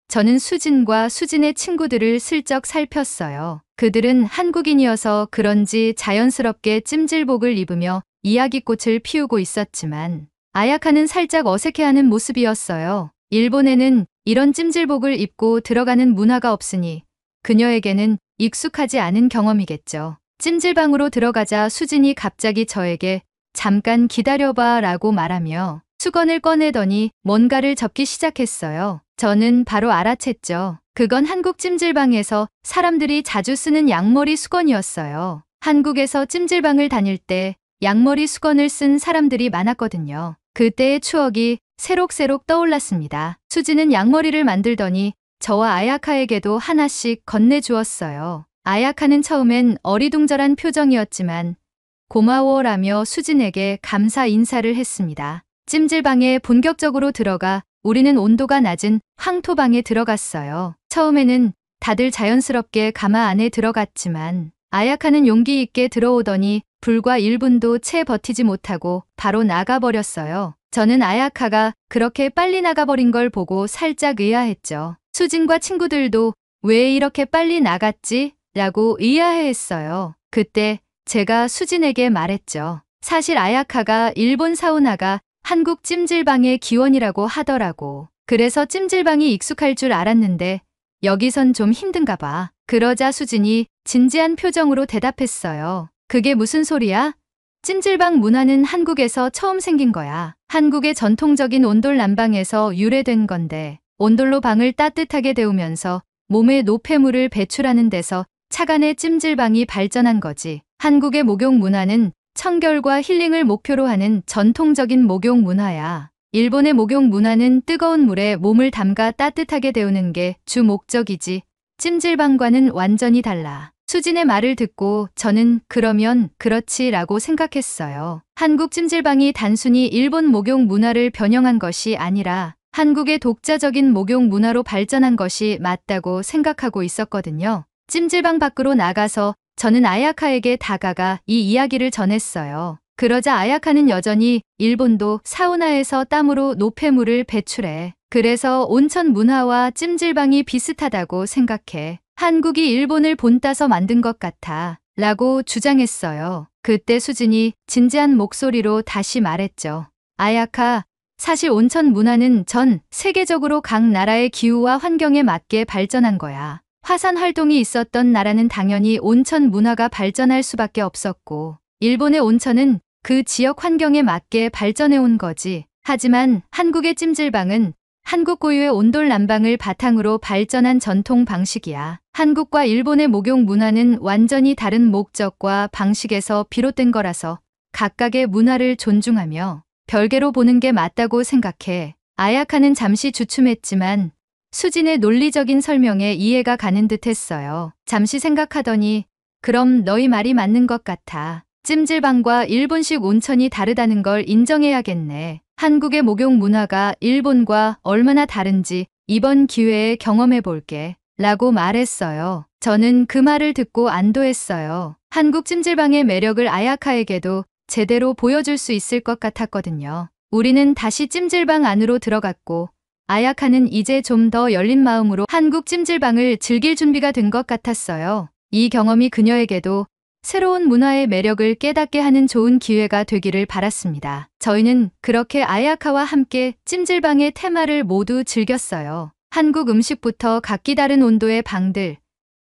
저는 수진과 수진의 친구들을 슬쩍 살폈어요. 그들은 한국인이어서 그런지 자연스럽게 찜질복을 입으며 이야기꽃을 피우고 있었지만 아야카는 살짝 어색해하는 모습이었어요. 일본에는 이런 찜질복을 입고 들어가는 문화가 없으니 그녀에게는 익숙하지 않은 경험이겠죠. 찜질방으로 들어가자 수진이 갑자기 저에게 잠깐 기다려봐 라고 말하며 수건을 꺼내더니 뭔가를 접기 시작했어요. 저는 바로 알아챘죠. 그건 한국 찜질방에서 사람들이 자주 쓰는 양머리 수건이었어요. 한국에서 찜질방을 다닐 때 양머리 수건을 쓴 사람들이 많았거든요. 그때의 추억이 새록새록 떠올랐습니다. 수지는 양머리를 만들더니 저와 아야카에게도 하나씩 건네주었어요. 아야카는 처음엔 어리둥절한 표정이었지만 고마워라며 수진에게 감사 인사를 했습니다. 찜질방에 본격적으로 들어가 우리는 온도가 낮은 황토방에 들어갔어요. 처음에는 다들 자연스럽게 가마 안에 들어갔지만 아야카는 용기 있게 들어오더니 불과 1분도 채 버티지 못하고 바로 나가버렸어요. 저는 아야카가 그렇게 빨리 나가버린 걸 보고 살짝 의아했죠. 수진과 친구들도 왜 이렇게 빨리 나갔지? 라고 의아해했어요. 그때 제가 수진에게 말했죠. 사실 아야카가 일본 사우나가 한국 찜질방의 기원이라고 하더라고. 그래서 찜질방이 익숙할 줄 알았는데 여기선 좀 힘든가 봐. 그러자 수진이 진지한 표정으로 대답했어요. 그게 무슨 소리야? 찜질방 문화는 한국에서 처음 생긴 거야. 한국의 전통적인 온돌 난방에서 유래된 건데 온돌로 방을 따뜻하게 데우면서 몸에 노폐물을 배출하는 데서 차간의 찜질방이 발전한 거지. 한국의 목욕 문화는 청결과 힐링을 목표로 하는 전통적인 목욕 문화야. 일본의 목욕 문화는 뜨거운 물에 몸을 담가 따뜻하게 데우는 게 주 목적이지. 찜질방과는 완전히 달라. 수진의 말을 듣고 저는 그러면 그렇지라고 생각했어요. 한국 찜질방이 단순히 일본 목욕 문화를 변형한 것이 아니라 한국의 독자적인 목욕 문화로 발전한 것이 맞다고 생각하고 있었거든요. 찜질방 밖으로 나가서 저는 아야카에게 다가가 이 이야기를 전했어요. 그러자 아야카는 여전히 일본도 사우나에서 땀으로 노폐물을 배출해. 그래서 온천 문화와 찜질방이 비슷하다고 생각해. 한국이 일본을 본따서 만든 것 같아 라고 주장했어요. 그때 수진이 진지한 목소리로 다시 말했죠. 아야카, 사실 온천 문화는 전 세계적으로 각 나라의 기후와 환경에 맞게 발전한 거야. 화산 활동이 있었던 나라는 당연히 온천 문화가 발전할 수밖에 없었고, 일본의 온천은 그 지역 환경에 맞게 발전해 온 거지. 하지만 한국의 찜질방은 한국 고유의 온돌 난방을 바탕으로 발전한 전통 방식이야. 한국과 일본의 목욕 문화는 완전히 다른 목적과 방식에서 비롯된 거라서 각각의 문화를 존중하며 별개로 보는 게 맞다고 생각해. 아야카는 잠시 주춤했지만 수진의 논리적인 설명에 이해가 가는 듯 했어요. 잠시 생각하더니 그럼 너희 말이 맞는 것 같아. 찜질방과 일본식 온천이 다르다는 걸 인정해야겠네. 한국의 목욕 문화가 일본과 얼마나 다른지 이번 기회에 경험해 볼게. 라고 말했어요. 저는 그 말을 듣고 안도했어요. 한국 찜질방의 매력을 아야카에게도 제대로 보여줄 수 있을 것 같았거든요. 우리는 다시 찜질방 안으로 들어갔고 아야카는 이제 좀 더 열린 마음으로 한국 찜질방을 즐길 준비가 된 것 같았어요. 이 경험이 그녀에게도 새로운 문화의 매력을 깨닫게 하는 좋은 기회가 되기를 바랐습니다. 저희는 그렇게 아야카와 함께 찜질방의 테마를 모두 즐겼어요. 한국 음식부터 각기 다른 온도의 방들,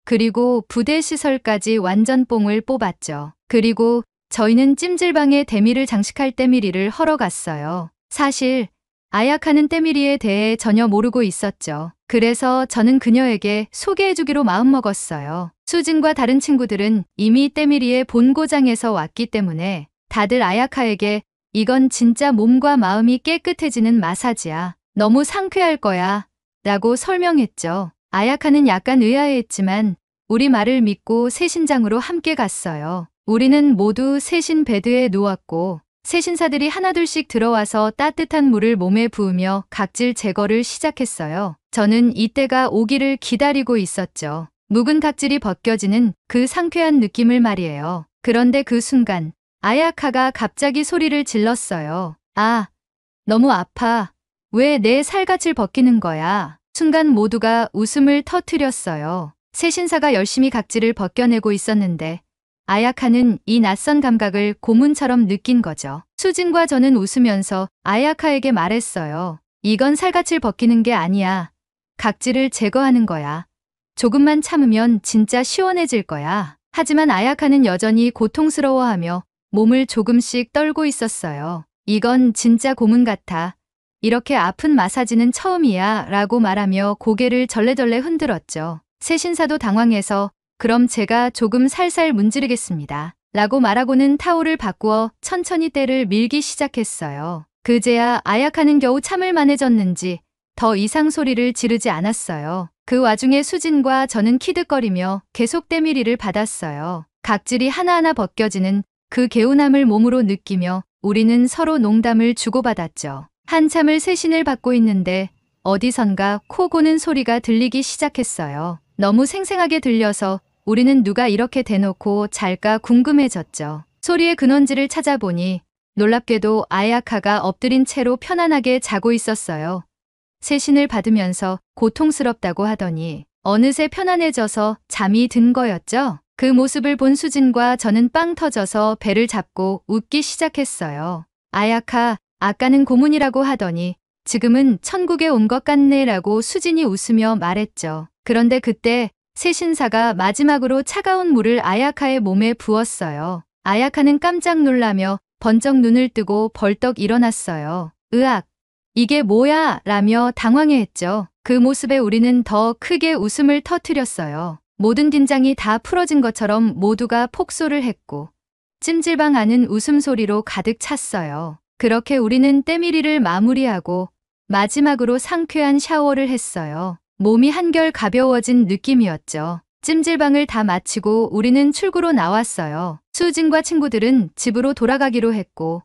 그리고 부대 시설까지 완전 뽕을 뽑았죠. 그리고 저희는 찜질방에 데미를 장식할 때밀이를 허러 갔어요. 사실 아야카는 때밀이에 대해 전혀 모르고 있었죠. 그래서 저는 그녀에게 소개해주기로 마음먹었어요. 수진과 다른 친구들은 이미 때밀이의 본고장에서 왔기 때문에 다들 아야카에게 이건 진짜 몸과 마음이 깨끗해지는 마사지야. 너무 상쾌할 거야. 라고 설명했죠. 아야카는 약간 의아해했지만 우리 말을 믿고 세신장으로 함께 갔어요. 우리는 모두 세신 베드에 누웠고 세신사들이 하나둘씩 들어와서 따뜻한 물을 몸에 부으며 각질 제거를 시작했어요. 저는 이때가 오기를 기다리고 있었죠. 묵은 각질이 벗겨지는 그 상쾌한 느낌을 말이에요. 그런데 그 순간 아야카가 갑자기 소리를 질렀어요. 아, 너무 아파. 왜 내 살갗을 벗기는 거야? 순간 모두가 웃음을 터뜨렸어요. 세신사가 열심히 각질을 벗겨내고 있었는데 아야카는 이 낯선 감각을 고문처럼 느낀 거죠. 수진과 저는 웃으면서 아야카에게 말했어요. 이건 살갗을 벗기는 게 아니야. 각질을 제거하는 거야. 조금만 참으면 진짜 시원해질 거야. 하지만 아야카는 여전히 고통스러워하며 몸을 조금씩 떨고 있었어요. 이건 진짜 고문 같아. 이렇게 아픈 마사지는 처음이야 라고 말하며 고개를 절레절레 흔들었죠. 세신사도 당황해서 그럼 제가 조금 살살 문지르겠습니다. 라고 말하고는 타올을 바꾸어 천천히 때를 밀기 시작했어요. 그제야 아야카는 겨우 참을 만해졌는지 더 이상 소리를 지르지 않았어요. 그 와중에 수진과 저는 키득거리며 계속 때밀이를 받았어요. 각질이 하나하나 벗겨지는 그 개운함을 몸으로 느끼며 우리는 서로 농담을 주고받았죠. 한참을 세신을 받고 있는데 어디선가 코 고는 소리가 들리기 시작했어요. 너무 생생하게 들려서 우리는 누가 이렇게 대놓고 잘까 궁금해졌죠. 소리의 근원지를 찾아보니 놀랍게도 아야카가 엎드린 채로 편안하게 자고 있었어요. 세신을 받으면서 고통스럽다고 하더니 어느새 편안해져서 잠이 든 거였죠. 그 모습을 본 수진과 저는 빵 터져서 배를 잡고 웃기 시작했어요. 아야카, 아까는 고문이라고 하더니 지금은 천국에 온 것 같네 라고 수진이 웃으며 말했죠. 그런데 그때 세신사가 마지막으로 차가운 물을 아야카의 몸에 부었어요. 아야카는 깜짝 놀라며 번쩍 눈을 뜨고 벌떡 일어났어요. 으악! 이게 뭐야? 라며 당황해했죠. 그 모습에 우리는 더 크게 웃음을 터뜨렸어요. 모든 긴장이 다 풀어진 것처럼 모두가 폭소를 했고 찜질방 안은 웃음소리로 가득 찼어요. 그렇게 우리는 때밀이를 마무리하고 마지막으로 상쾌한 샤워를 했어요. 몸이 한결 가벼워진 느낌이었죠. 찜질방을 다 마치고 우리는 출구로 나왔어요. 수진과 친구들은 집으로 돌아가기로 했고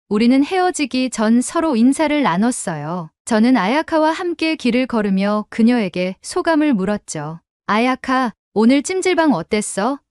우리는 헤어지기 전 서로 인사를 나눴어요. 저는 아야카와 함께 길을 걸으며 그녀에게 소감을 물었죠. 아야카, 오늘 찜질방 어땠어?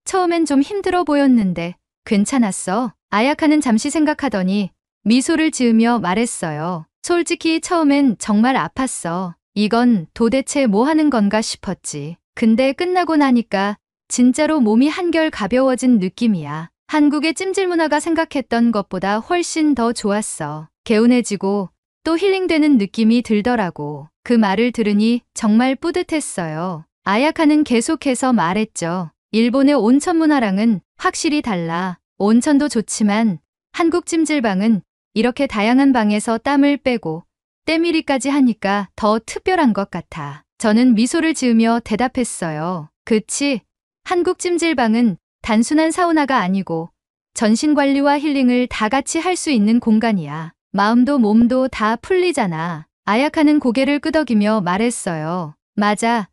처음엔 좀 힘들어 보였는데 괜찮았어? 아야카는 잠시 생각하더니 미소를 지으며 말했어요. 솔직히 처음엔 정말 아팠어. 이건 도대체 뭐 하는 건가 싶었지. 근데 끝나고 나니까 진짜로 몸이 한결 가벼워진 느낌이야. 한국의 찜질 문화가 생각했던 것보다 훨씬 더 좋았어. 개운해지고 또 힐링되는 느낌이 들더라고. 그 말을 들으니 정말 뿌듯했어요. 아야카는 계속해서 말했죠. 일본의 온천 문화랑은 확실히 달라. 온천도 좋지만 한국 찜질방은 이렇게 다양한 방에서 땀을 빼고 때밀이까지 하니까 더 특별한 것 같아. 저는 미소를 지으며 대답했어요. 그치? 한국 찜질방은 단순한 사우나가 아니고 전신관리와 힐링을 다 같이 할 수 있는 공간이야. 마음도 몸도 다 풀리잖아. 아야카는 고개를 끄덕이며 말했어요. 맞아.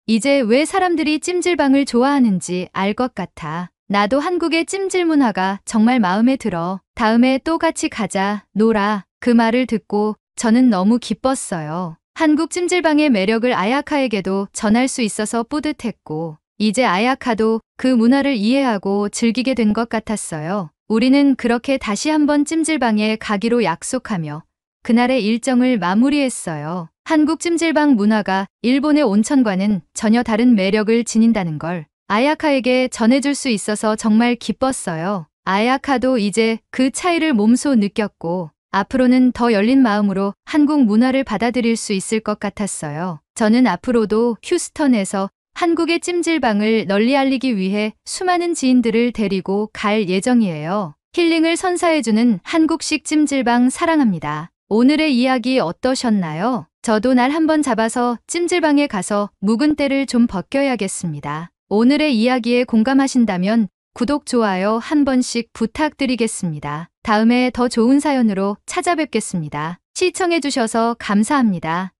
이제 왜 사람들이 찜질방을 좋아하는지 알 것 같아. 나도 한국의 찜질 문화가 정말 마음에 들어. 다음에 또 같이 가자, 놀아. 그 말을 듣고 저는 너무 기뻤어요. 한국 찜질방의 매력을 아야카에게도 전할 수 있어서 뿌듯했고 이제 아야카도 그 문화를 이해하고 즐기게 된 것 같았어요. 우리는 그렇게 다시 한번 찜질방에 가기로 약속하며 그날의 일정을 마무리했어요. 한국 찜질방 문화가 일본의 온천과는 전혀 다른 매력을 지닌다는 걸 아야카에게 전해줄 수 있어서 정말 기뻤어요. 아야카도 이제 그 차이를 몸소 느꼈고 앞으로는 더 열린 마음으로 한국 문화를 받아들일 수 있을 것 같았어요. 저는 앞으로도 휴스턴에서 한국의 찜질방을 널리 알리기 위해 수많은 지인들을 데리고 갈 예정이에요. 힐링을 선사해주는 한국식 찜질방 사랑합니다. 오늘의 이야기 어떠셨나요? 저도 날 한번 잡아서 찜질방에 가서 묵은 때를 좀 벗겨야겠습니다. 오늘의 이야기에 공감하신다면 구독, 좋아요 한 번씩 부탁드리겠습니다. 다음에 더 좋은 사연으로 찾아뵙겠습니다. 시청해주셔서 감사합니다.